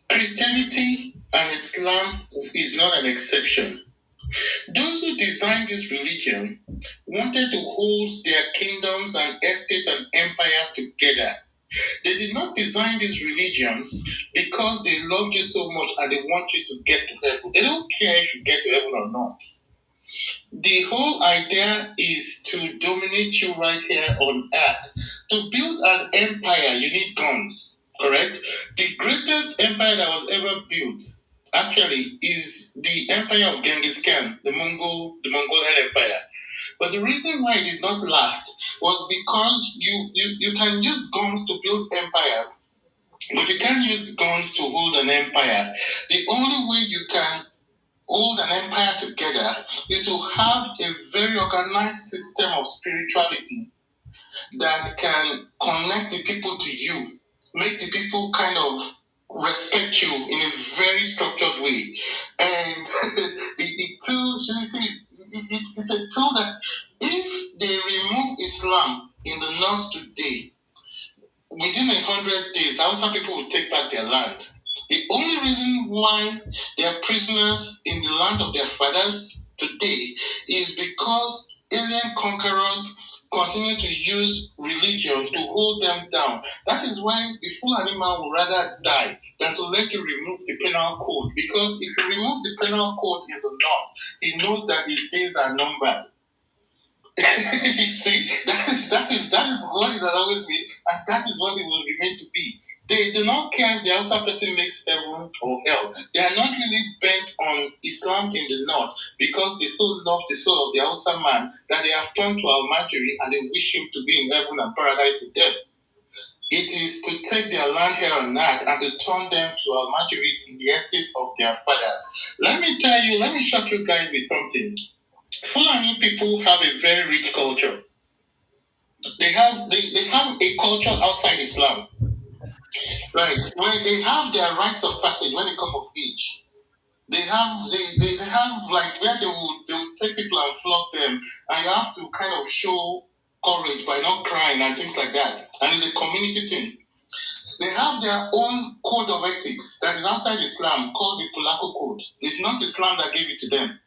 Christianity and Islam is not an exception. Those who designed this religion wanted to hold their kingdoms and estates and empires together. They did not design these religions because they loved you so much and they want you to get to heaven. They don't care if you get to heaven or not. The whole idea is to dominate you right here on earth. To build an empire, you need guns, correct? The greatest empire that was ever built actually is the empire of Genghis Khan, the Mongolian empire. But the reason why it did not last was because you can use guns to build empires, but you can't use guns to hold an empire. The only way you can hold an empire together is to have a very organized system of spirituality that can connect the people to you, make the people kind of respect you in a very structured way. And the tool, see, it's a tool that if they remove Islam in the north today, within 100 days, Hausa people will take back their land. The only reason why they are prisoners in the land of their fathers today is because alien conquerors continue to use religion to hold them down. That is why the full animal would rather die than to let you remove the penal code. Because if you remove the penal code in the north, he knows that his days are numbered. You see, that is what it has always been, and that is what it will remain to be. They do not care if the Hausa person makes heaven or hell. They are not really bent on Islam in the north because they so love the soul of the Hausa man that they have turned to Al-Majri and they wish him to be in heaven and paradise with them. It is to take their land here on earth and to turn them to Al-Majris in the estate of their fathers. Let me shock you guys with something. Fulani people have a very rich culture. They have a culture outside Islam. Right. When they have their rites of passage when they come of age. They have like where they will take people and flog them and you have to kind of show courage by not crying and things like that. And it's a community thing. They have their own code of ethics that is outside Islam called the Pulaku Code. It's not Islam that gave it to them.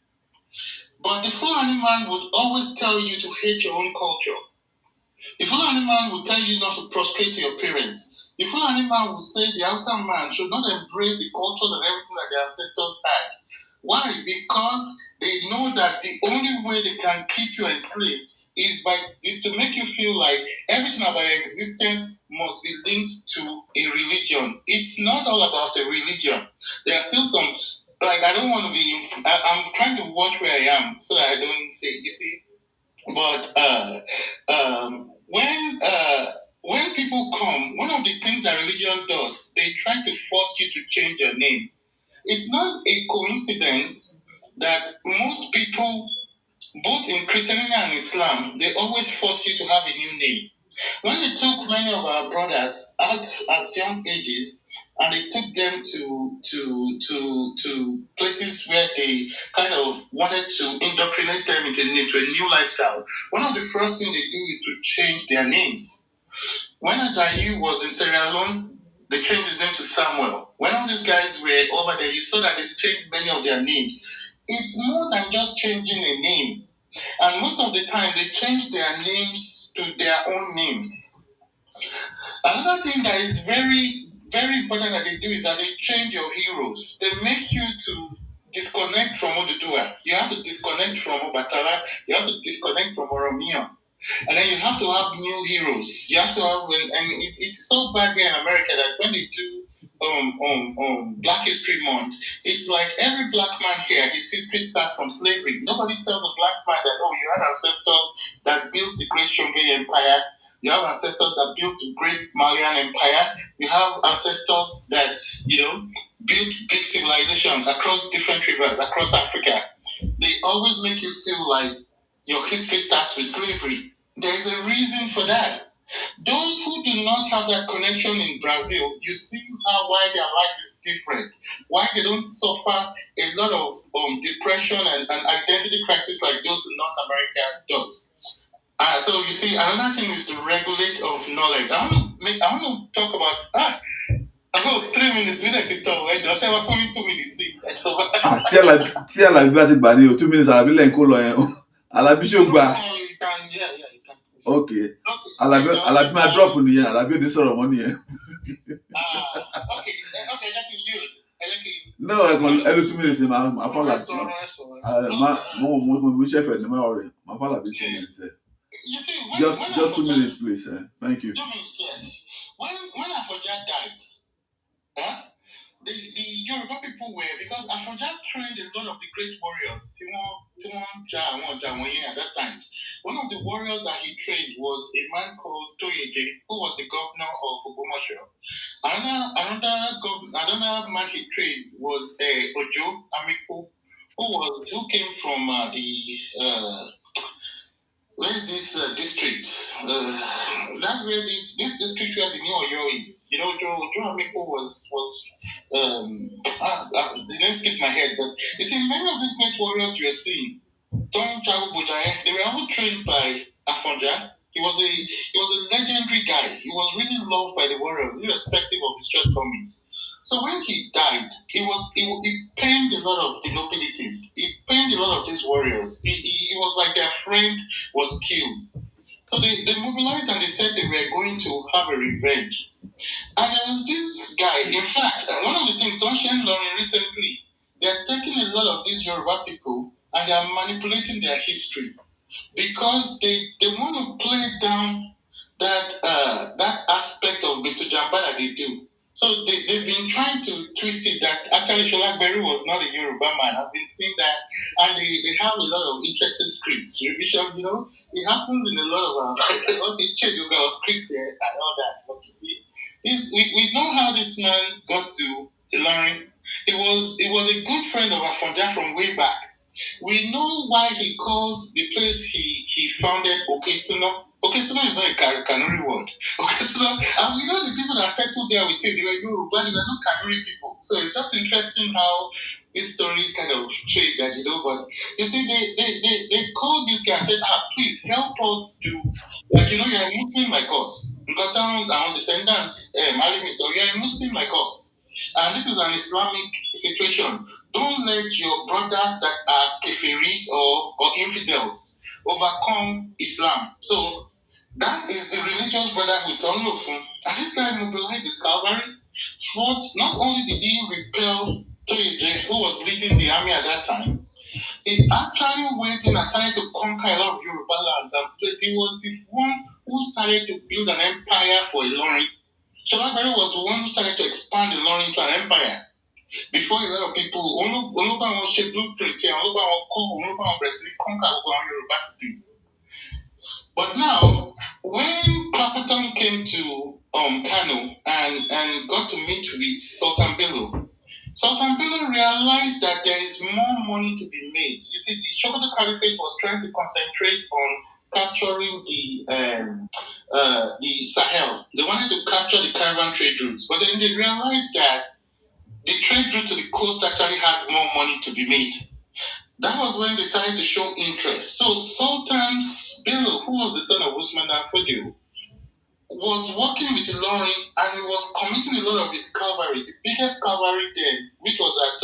But the Fulani man would always tell you to hate your own culture. The Fulani man will tell you not to prostrate to your parents. The Fulani man will say the Hausa man should not embrace the cultures and everything that their ancestors had. Why? Because they know that the only way they can keep you enslaved is to make you feel like everything about your existence must be linked to a religion. It's not all about a religion. There are still some, like I don't want to be, I'm trying to watch where I am so that I don't say, you see, but when people come, one of the things that religion does, they try to force you to change your name. It's not a coincidence that most people, both in Christianity and Islam, they always force you to have a new name. When they took many of our brothers out at young ages, and they took them to places where they kind of wanted to indoctrinate them into a new lifestyle. One of the first things they do is to change their names. When Ajayi was in Sierra Leone, they changed his name to Samuel. When all these guys were over there, you saw that they changed many of their names. It's more than just changing a name. And most of the time, they change their names to their own names. Another thing that is very, very important that they do is that they change your heroes. They make you to disconnect from Oduduwa. You have to disconnect from Obatala. You have to disconnect from Oromia. And then you have to have new heroes. You have to have, and it's so bad here in America that when they do Black History Month, it's like every black man here, his history starts from slavery. Nobody tells a black man that, oh, you had ancestors that built the Great Shongai Empire. You have ancestors that built the Great Malian Empire. You have ancestors that, built big civilizations across different rivers, across Africa. They always make you feel like your history starts with slavery. There is a reason for that. Those who do not have that connection in Brazil, you see how why their life is different, why they don't suffer a lot of depression and identity crisis like those in North America does. So you see, another thing is the regulate of knowledge. I want to talk about I know 3 minutes. We like to talk. I just have for me 2 minutes. Tí Àlàbí bá ti gbà ní o 2 minutes Àlàbí lẹ́yìn kó lọ yẹn o. Àlàbí ṣó gbà. You can. Okay. Àlàbí máa drop nìyẹn. Àlàbí ò ní sọ̀rọ̀ mọ́ nìyẹn. Okay. No, ẹnu 2 minutes ni màá fọ́ Àlàbí. Mo ṣẹ̀fẹ̀ ní máa rẹ̀. Màá fọ́ Àlàbí 2 minutes. You see, Just 2 minutes, please. Thank you. 2 minutes, yes. When Afoja died, the Yoruba people were, because Afoja trained a lot of the great warriors. At that time, one of the warriors that he trained was a man called Toyeje, who was the governor of Ogbomoso. Another man he trained was Ojo Amiku, who came from where is this district? That's where this district where the New Oyo is. You know, Joe Amiko was the name skipped my head, but you see, many of these great warriors you are seeing, Tom Chabu Bujaye, they were all trained by Afonja. He was a legendary guy. He was really loved by the warriors, irrespective of his shortcomings. So when he died, he pained a lot of the nobilities. He pained a lot of these warriors. He was like their friend was killed. So they mobilized and they said they were going to have a revenge. And there was this guy, in fact, one of the things, Sunshine Lauren recently, they're taking a lot of these Yoruba people and they're manipulating their history because they want to play down that aspect of Mr. Jamba that they do. So they've been trying to twist it that actually Sholagberry was not a Yoruba man. I've been seeing that. And they have a lot of interesting scripts. Revision, it happens in a lot of scripts here and all that. But you see, we know how this man got to Ilorin. He was a good friend of Afonja from way back. We know why he called the place he founded Okesuna. Okesuna is not a Kanuri word. Okesuna, and we know the people that settled there with him, they were Yoruba, they were not Kanuri people. So it's just interesting how these stories kind of change that, but you see, they called this guy and said, please help us to, you're a Muslim like us. Our descendants marry me, so you're a Muslim like us. And this is an Islamic situation. Don't let your brothers that are kefiris or infidels overcome Islam. So that is the religious brotherhood. And this guy mobilized his cavalry. Fought, not only did he repel Toyeje, who was leading the army at that time, he actually went in and started to conquer a lot of Yoruba lands and places. He was the one who started to build an empire for Ilorin. Sholagberry was the one who started to expand Ilorin to an empire. Before a lot of people, Oloba won ṣe blueprint here, Oloba won conquer Yoruba cities. But now, when Clapperton came to Kano and got to meet with Sultan Bello realized that there is more money to be made. You see, the Sokoto Caliphate was trying to concentrate on capturing the Sahel. They wanted to capture the caravan trade routes, but then they realized that the trade route to the coast actually had more money to be made. That was when they started to show interest. So Sultan Bello, who was the son of Usman Dan Fodio, was working with Ilorin and he was committing a lot of his cavalry. The biggest cavalry then, which was at,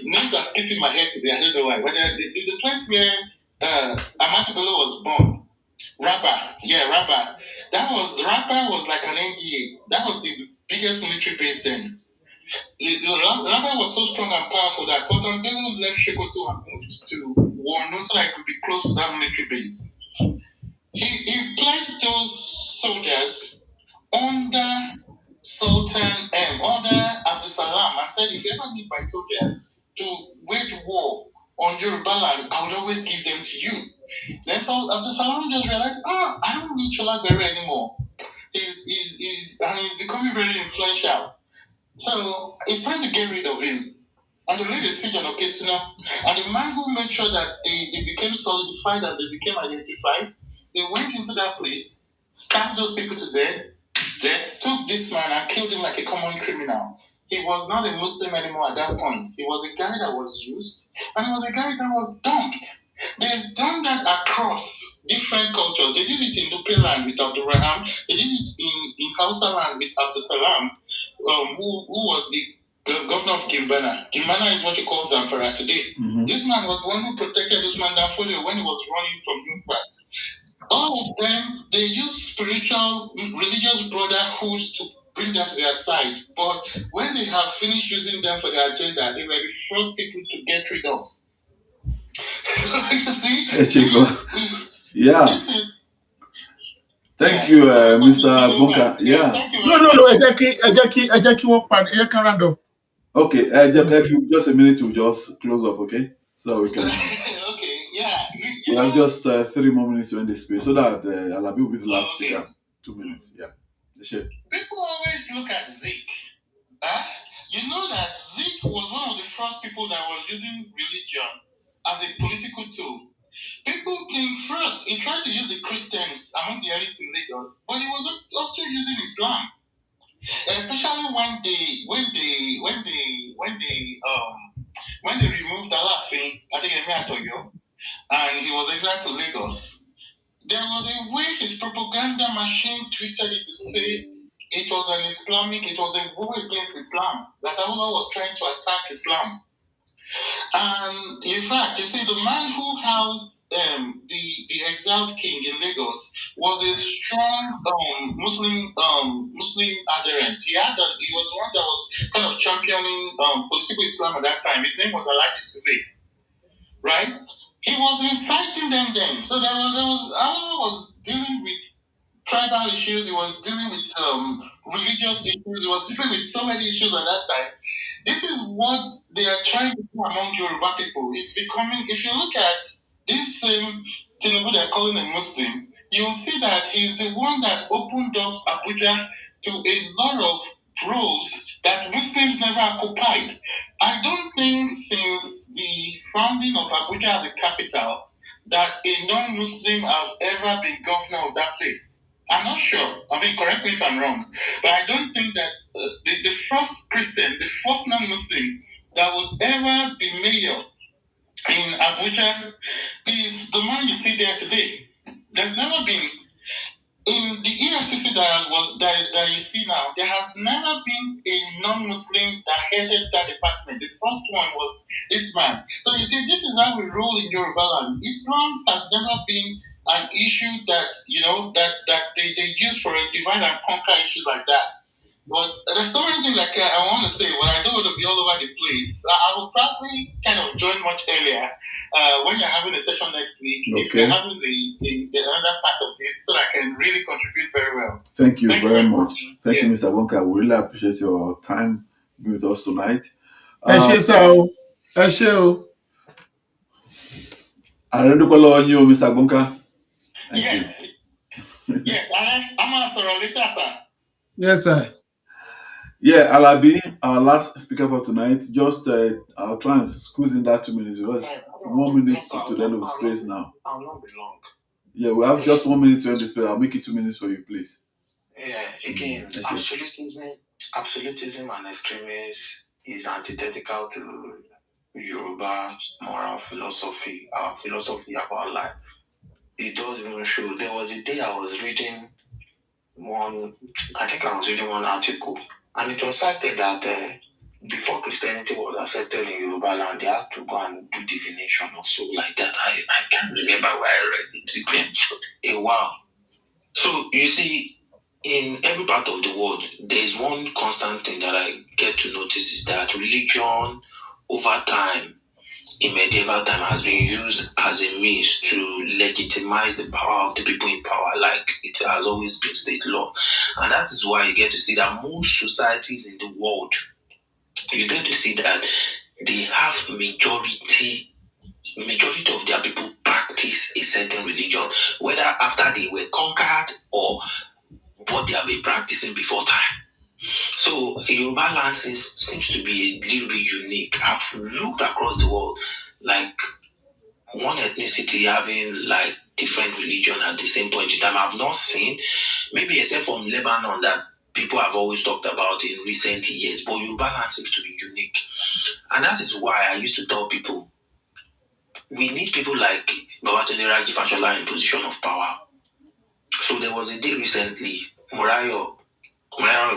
names are skipping my head today, I don't know why, but the place where Ahmadu Bello was born, Rabba. Rabba was like an NDA. That was the biggest military base then. Rabba was so strong and powerful that Sultan Bello left Shekoto and moved to Wando so I could be close to that military base. He pledged those soldiers under under Abdul Salam and said, if you ever need my soldiers to wage war on Yoruba land, I would always give them to you. Then Abdul Salam just realized, I don't need Sholagberry anymore. He's becoming very influential. So he's trying to get rid of him. and they laid a siege on Okesuna. And the man who made sure that they became solidified and they became identified, they went into that place, stabbed those people to death, took this man and killed him like a common criminal. He was not a Muslim anymore at that point. He was a guy that was used, and he was a guy that was dumped. They've done that across different cultures. They did it in Nupe land with Abdul Raham. They did it in Hausa land with Abdul Salam, who was the governor of Gimbana. Gimbana is what you call Zamfara today. Mm-hmm. This man was the one who protected Usman Danfodio when he was running from Nupe. All of them, they use spiritual, religious brotherhood to bring them to their side. But when they have finished using them for their agenda, they were the first people to get rid of. Yeah. Thank you, Mr. Bunker. Yeah. No. I just keep one round up. Okay. If you just a minute, we'll just close up. Okay, so we can. Okay. Yeah. We have just 3 more minutes to end this space, so that Alabi will be the last speaker. 2 minutes. Yeah. Sure. People always look at Zeke. You know that Zeke was one of the first people that was using religion as a political tool. People think first he tried to use the Christians among the elite in Lagos, but he was also using Islam, and especially when they removed Alafin Adeyemi Atoyo, and he was exiled to Lagos. There was a way his propaganda machine twisted it to say it was a war against Islam, that Allah was trying to attack Islam. And in fact, you see, the man who housed the exiled king in Lagos was a strong Muslim adherent. He was the one that was kind of championing political Islam at that time. His name was Alhaji Sule, right? He was inciting them then. So Allah was dealing with tribal issues. He was dealing with religious issues. He was dealing with so many issues at that time. This is what they are trying to do among Yoruba people. It's becoming, if you look at this same Tinubu they're calling a Muslim, you'll see that he's the one that opened up Abuja to a lot of roles that Muslims never occupied. I don't think since the founding of Abuja as a capital that a non-Muslim have ever been governor of that place. I'm not sure. I mean, correct me if I'm wrong. But I don't think that the first Christian, the first non-Muslim that would ever be mayor in Abuja is the man you see there today. There's never been, in the EFCC that you see now, there has never been a non-Muslim that headed that department. The first one was this man. So you see, this is how we roll in Yoruba land. Islam has never been an issue that they use for a divide and conquer issues like that. But there's so many things like I want to say, but I don't want to be all over the place. I will probably kind of join much earlier when you're having a session next week. Okay. If you're having another part of this, so that I can really contribute very well. Thank you very much. Thank you, Mr. Wonka. We really appreciate your time with us tonight. I don't know Mr. Bunker. Yes. Yes, I'm going to start later, sir. Yes, sir. Yeah, Alabi, our last speaker for tonight. Just I'll try and squeeze in that 2 minutes because 1 minute to the end of the space now. I'll not be long. Yeah, we have just 1 minute to end the space. I'll make it 2 minutes for you, please. Yeah, again, absolutism and extremism is antithetical to Yoruba moral philosophy, our philosophy about life. It does even show. There was a day I was reading one article, and it was cited that before Christianity was accepted in Yoruba land, they had to go and do divination or so like that. I can't remember where I read it. It's been a while. So you see, in every part of the world, there's one constant thing that I get to notice is that religion over time, in medieval time, has been used as a means to legitimize the power of the people in power, like it has always been state law. And that is why you get to see that most societies in the world, you get to see that they have majority of their people practice a certain religion, whether after they were conquered or what they have been practicing before time. So Yoruba land seems to be a little bit unique. I've looked across the world, like one ethnicity having like different religion at the same point in time. I've not seen, maybe except from Lebanon that people have always talked about in recent years, but Yoruba land seems to be unique. And that is why I used to tell people, we need people like Babatunde Raji Fashola in position of power. So there was a day recently, Mariah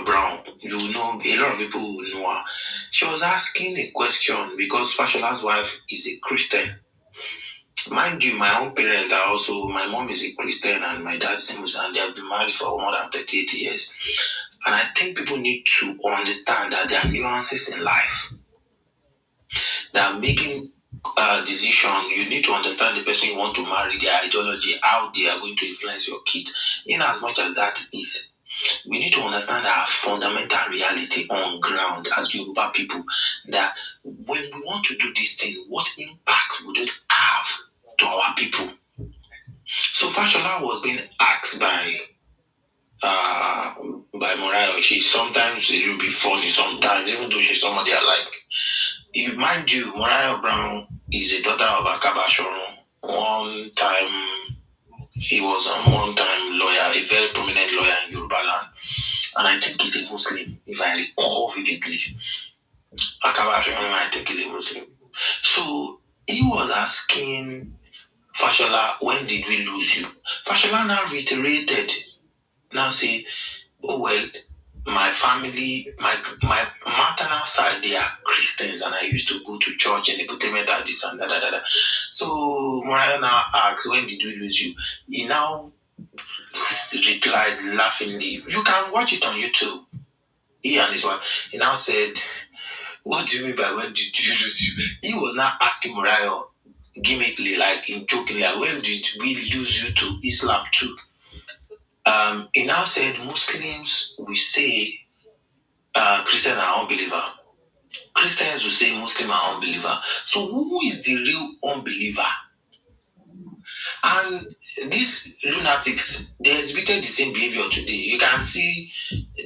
Brown, you know, a lot of people will know her. She was asking a question because Fashola's wife is a Christian. Mind you, my own parents are also, my mom is a Christian and my dad is a Muslim, and they have been married for more than 38 years. And I think people need to understand that there are nuances in life. That making a decision, you need to understand the person you want to marry, their ideology, how they are going to influence your kids. In as much as that is, we need to understand our fundamental reality on ground as Yoruba people, that when we want to do this thing, what impact would it have to our people? So Fashola was being asked by Morayo. She sometimes it will be funny sometimes, even though she's somebody I like. Mind you, Morayo Brown is a daughter of Akaba Shoron. One time he was a one-time lawyer, a very prominent lawyer in Yoruba land. And I think he's a Muslim, if I recall vividly. Akaba Shoron, I think he's a Muslim. So he was asking Fashola, when did we lose you? Fashola now reiterated, now say, oh well, my family, my maternal side, they are Christians, and I used to go to church and they put them at this and that. So Mariah now asked, when did we lose you? He now replied laughingly, you can watch it on YouTube. He and his wife, he now said, what do you mean by when did you lose you? He was now asking Mariah gimmickly, like in jokingly, like, when did we lose you to Islam too? He now said Muslims will say Christians are unbeliever. Christians will say Muslim are unbeliever. So who is the real unbeliever? And these lunatics, they exhibited the same behavior today. You can see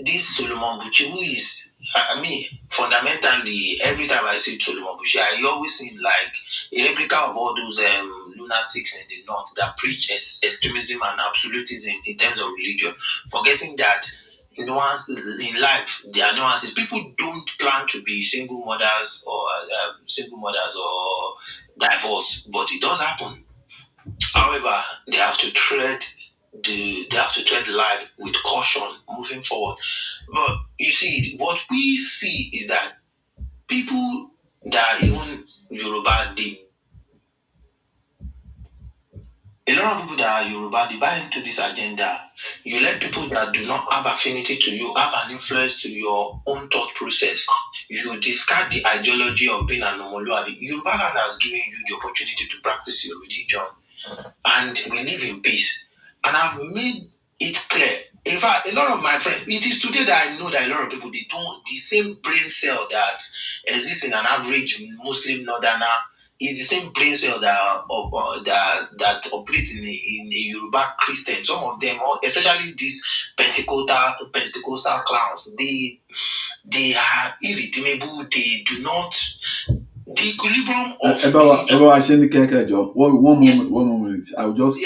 this Solomon Buchi, who is, I mean, fundamentally, every time I see Solomon Buchi, I always see like a replica of all those lunatics in the north that preach extremism and absolutism in terms of religion, forgetting that nuances in life, there are nuances. People don't plan to be single mothers or divorce, but it does happen. However, they have to tread life with caution moving forward. But you see, what we see is that people that even Yoruba, a lot of people that are Yoruba, they buy into this agenda. You let people that do not have affinity to you have an influence to your own thought process. You discard the ideology of being an Omoluabi. Yoruba land has given you the opportunity to practice your religion, and we live in peace. And I've made it clear. In fact, a lot of my friends, it is today that I know that a lot of people, they don't, the same brain cell that exists in an average Muslim northerner is the same brain cell that operates in a Yoruba Christian. Some of them, especially these Pentecostal clowns, they are irredeemable. They do not. The equilibrium of one moment. I'll just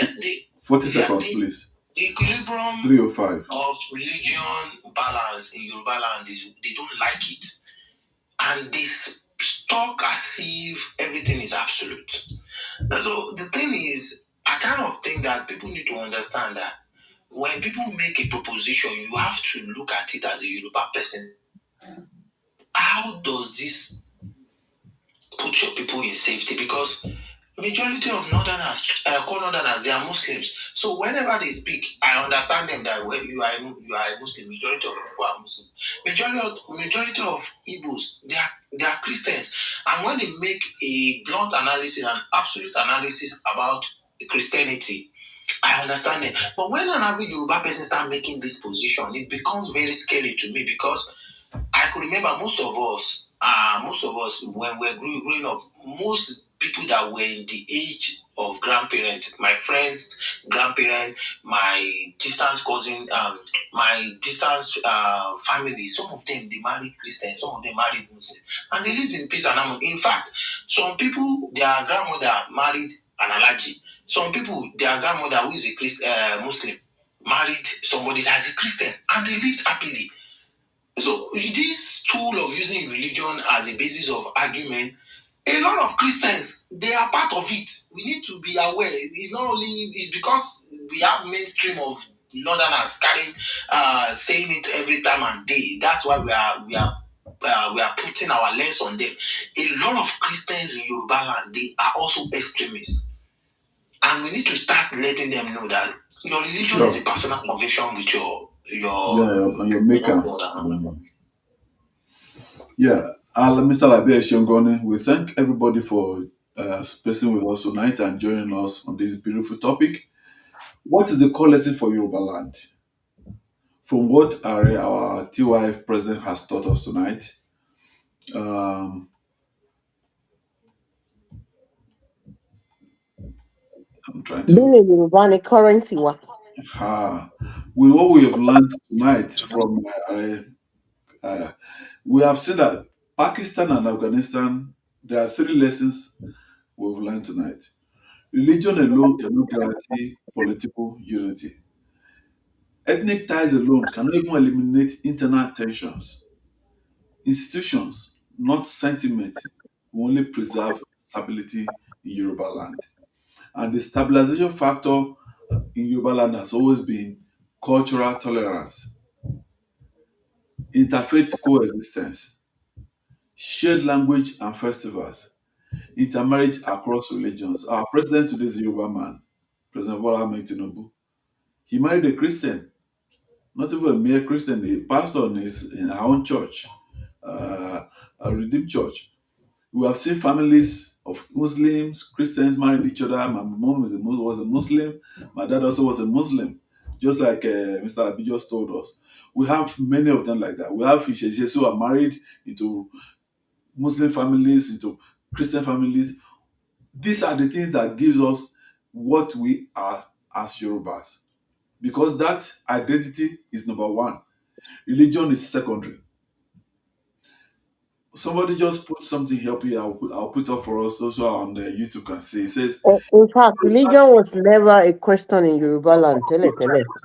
40 seconds, please. The equilibrium it's 3:05 of religion balance in Yoruba land is they don't like it, and they talk as if everything is absolute. So the thing is, I kind of think that people need to understand that when people make a proposition, you have to look at it as a Yoruba person. How does this put your people in safety? Because majority of northerners, core northerners, they are Muslims. So whenever they speak, I understand them that when you are a Muslim. Majority of people are Muslim. Majority of Igbos, they are Christians. And when they make a blunt analysis, an absolute analysis about Christianity, I understand it. But when an average Yoruba person start making this position, it becomes very scary to me, because I could remember most of us most of us, when we're growing up, most people that were in the age of grandparents, my friends, grandparents, my distant cousin, my distant family, some of them they married Christians, some of them married Muslims, and they lived in peace and harmony. In fact, some people, their grandmother married an allergy. Some people, their grandmother, who is a Muslim, married somebody that's a Christian, and they lived happily. So this tool of using religion as a basis of argument, a lot of Christians, they are part of it. We need to be aware. It's not only, it's because we have mainstream of northerners carrying saying it every time and day. That's why we are putting our lens on them. A lot of Christians in Yoruba land, they are also extremists. And we need to start letting them know that your religion is a personal conviction with your your maker. Yeah, Mr. Labia Shongoni, we thank everybody for spacing with us tonight and joining us on this beautiful topic. What is the core lesson for Yoruba land? From what our TYF president has taught us tonight, um, I'm trying Being to. a Yoruba ni currency wa. With what we have learned tonight from uh, we have seen that Pakistan and Afghanistan, there are three lessons we've learned tonight. Religion alone cannot guarantee political unity. Ethnic ties alone cannot even eliminate internal tensions. Institutions, not sentiment, will only preserve stability in Yoruba land. And the stabilization factor in Yoruba land has always been cultural tolerance, interfaith coexistence, shared language and festivals, intermarriage across religions. Our president today is a Yoruba man, President Bola Ahmed Tinubu. He married a Christian, not even a mere Christian, a pastor in our own church, a Redeemed Church. We have seen families of Muslims, Christians married each other. My mom was a Muslim. My dad also was a Muslim, just like Mr. Abi just told us. We have many of them like that. We have Ishejes who are married into Muslim families, into Christian families. These are the things that gives us what we are as Yorubas. Because that identity is number one. Religion is secondary. Somebody just put something here. I'll put up for us. Those who are on the YouTube can see. It says In fact, religion was never a question in Yoruba land. Tele.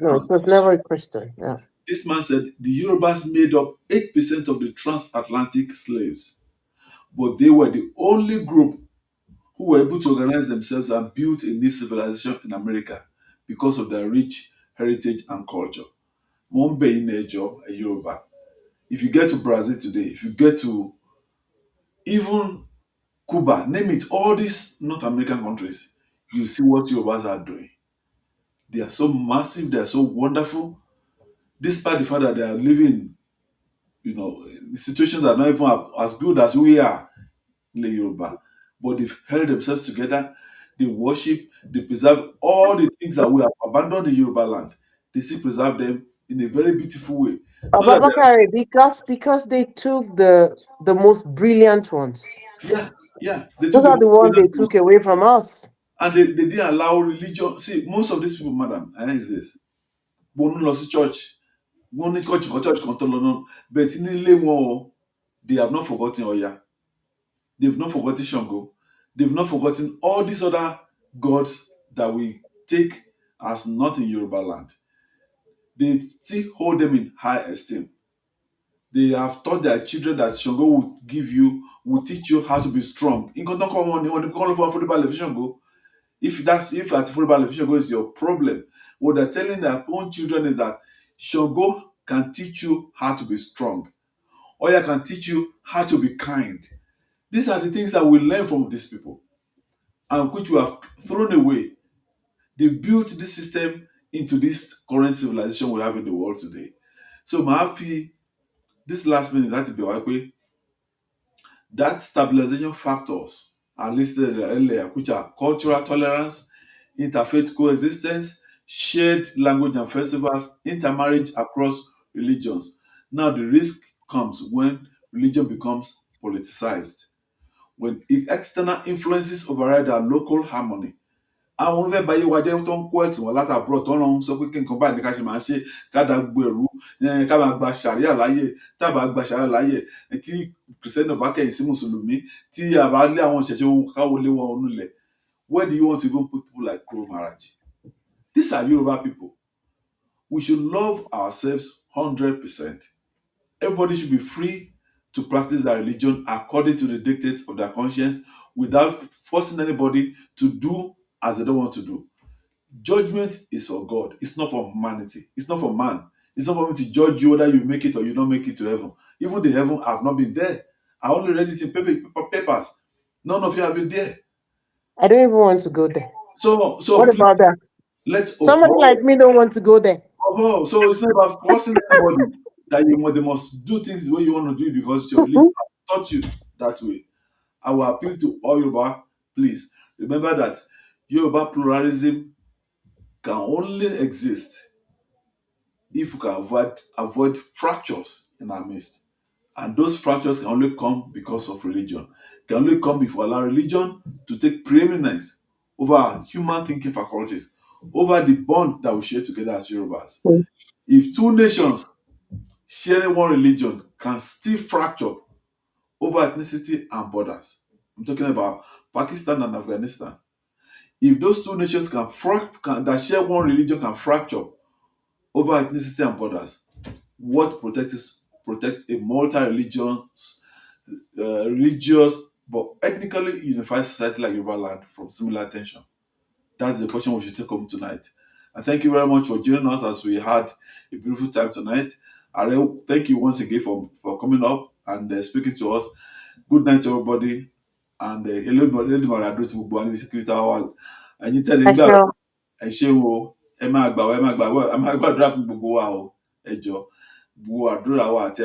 No, it was never a question. Yeah. this man said the Yorubas made up 8% of the transatlantic slaves, but they were the only group who were able to organize themselves and build a new civilization in America because of their rich heritage and culture. Mombe in Ejo, a Yoruba. If you get to Brazil today, if you get to even Cuba, name it, all these North American countries, you see what Yorubas are doing. They are so massive, they are so wonderful, despite the fact that they are living, in situations that are not even as good as we are in the Yoruba. But they've held themselves together, they worship, they preserve all the things that we have abandoned in Yoruba land. They still preserve them in a very beautiful way. Not that Ababakari, because they took the most brilliant ones. yeah, they took Those the are the most ones they brilliant took ones. away from us. And they didn't allow religion. See, most of these people, madam, is this. Wọ́n ń lọ sí church, wọ́n ní church kan tó lọ náà, but nílé wọn o, they have not forgotten Oya, they've not forgotten Shango, they've not forgotten all these other gods that we take as not in Yoruba land. They still hold them in high esteem. They have taught their children that Shango will teach you how to be strong. Nǹkan tó kọ́ wọn ni wọ́n ní kọ́ ló fún affordable Shango. If affordable Shango is your problem, what they're telling their own children is that Shango can teach you how to be strong. Oya can teach you how to be kind. These are the things that we learn from these people and which we have thrown away. They built this system into this current civilization we have in the world today. So Mahafi, this last minute, that be that stabilization factors are listed earlier, which are cultural tolerance, interfaith coexistence, shared language and festivals, intermarriage across religions. Now the risk comes when religion becomes politicized. When external influences override our local harmony, àwọn onífẹ́ báyé wa jẹ́ tó ń kó ẹ̀sìn wọn látàbúrò tó ń lọ sọ pé kí nǹkan báyìí ní ká ṣe máa ṣe ká dá gbogbo ẹ̀rú ká máa gba ṣàríà láyè tá a bá gba ṣàríà láyè tí kìrìsìtẹ́nì bá kẹ̀yìn sí mùsùlùmí tí a bá lé àwọn ìṣẹ̀ṣe káwọ́ lé wọn nílẹ̀. Where do you want to even put people like Kuro Maraji? These are Yoruba people. We should love ourselves 100%. Everybody should be free to practice their religion according to the dictates of their conscience without forcing anybody to do as they don't want to do. Judgment is for God. It's not for humanity. It's not for man. It's not for me to judge you whether you make it or you don't make it to heaven. Even the heaven have not been there. I only read it in papers. None of you have been there. I don't even want to go there. So What please, about that? Somebody like me don't want to go there. So it's not about forcing anybody that they must do things the way you want to do it because your religion has taught you that way. I will appeal to all Yoruba, please remember that Yoruba pluralism can only exist if we can avoid fractures in our midst. And those fractures can only come because of religion. Can only come if we allow religion to take preeminence over our human thinking faculties, over the bond that we share together as Yorubas. If two nations sharing one religion can still fracture over ethnicity and borders, I'm talking about Pakistan and Afghanistan. If those two nations that share one religion can fracture over ethnicity and borders, what protects a multi-religious, religious but ethnically unified society like Yoruba land from similar tension? That's the question we should take home tonight. And thank you very much for joining us as we had a beautiful time tonight. Ariel, thank you once again for coming up and speaking to us. Good night to everybody. And Elédùmarè á dúró ti gbogbo wa níbi security hour. Ẹ̀yin tẹ́lẹ̀ ń gbà ẹ ṣé o, ẹ máa gbàdúrà fún gbogbo wa o, ẹ jọ̀ọ́ gbogbo àdúrà wa àti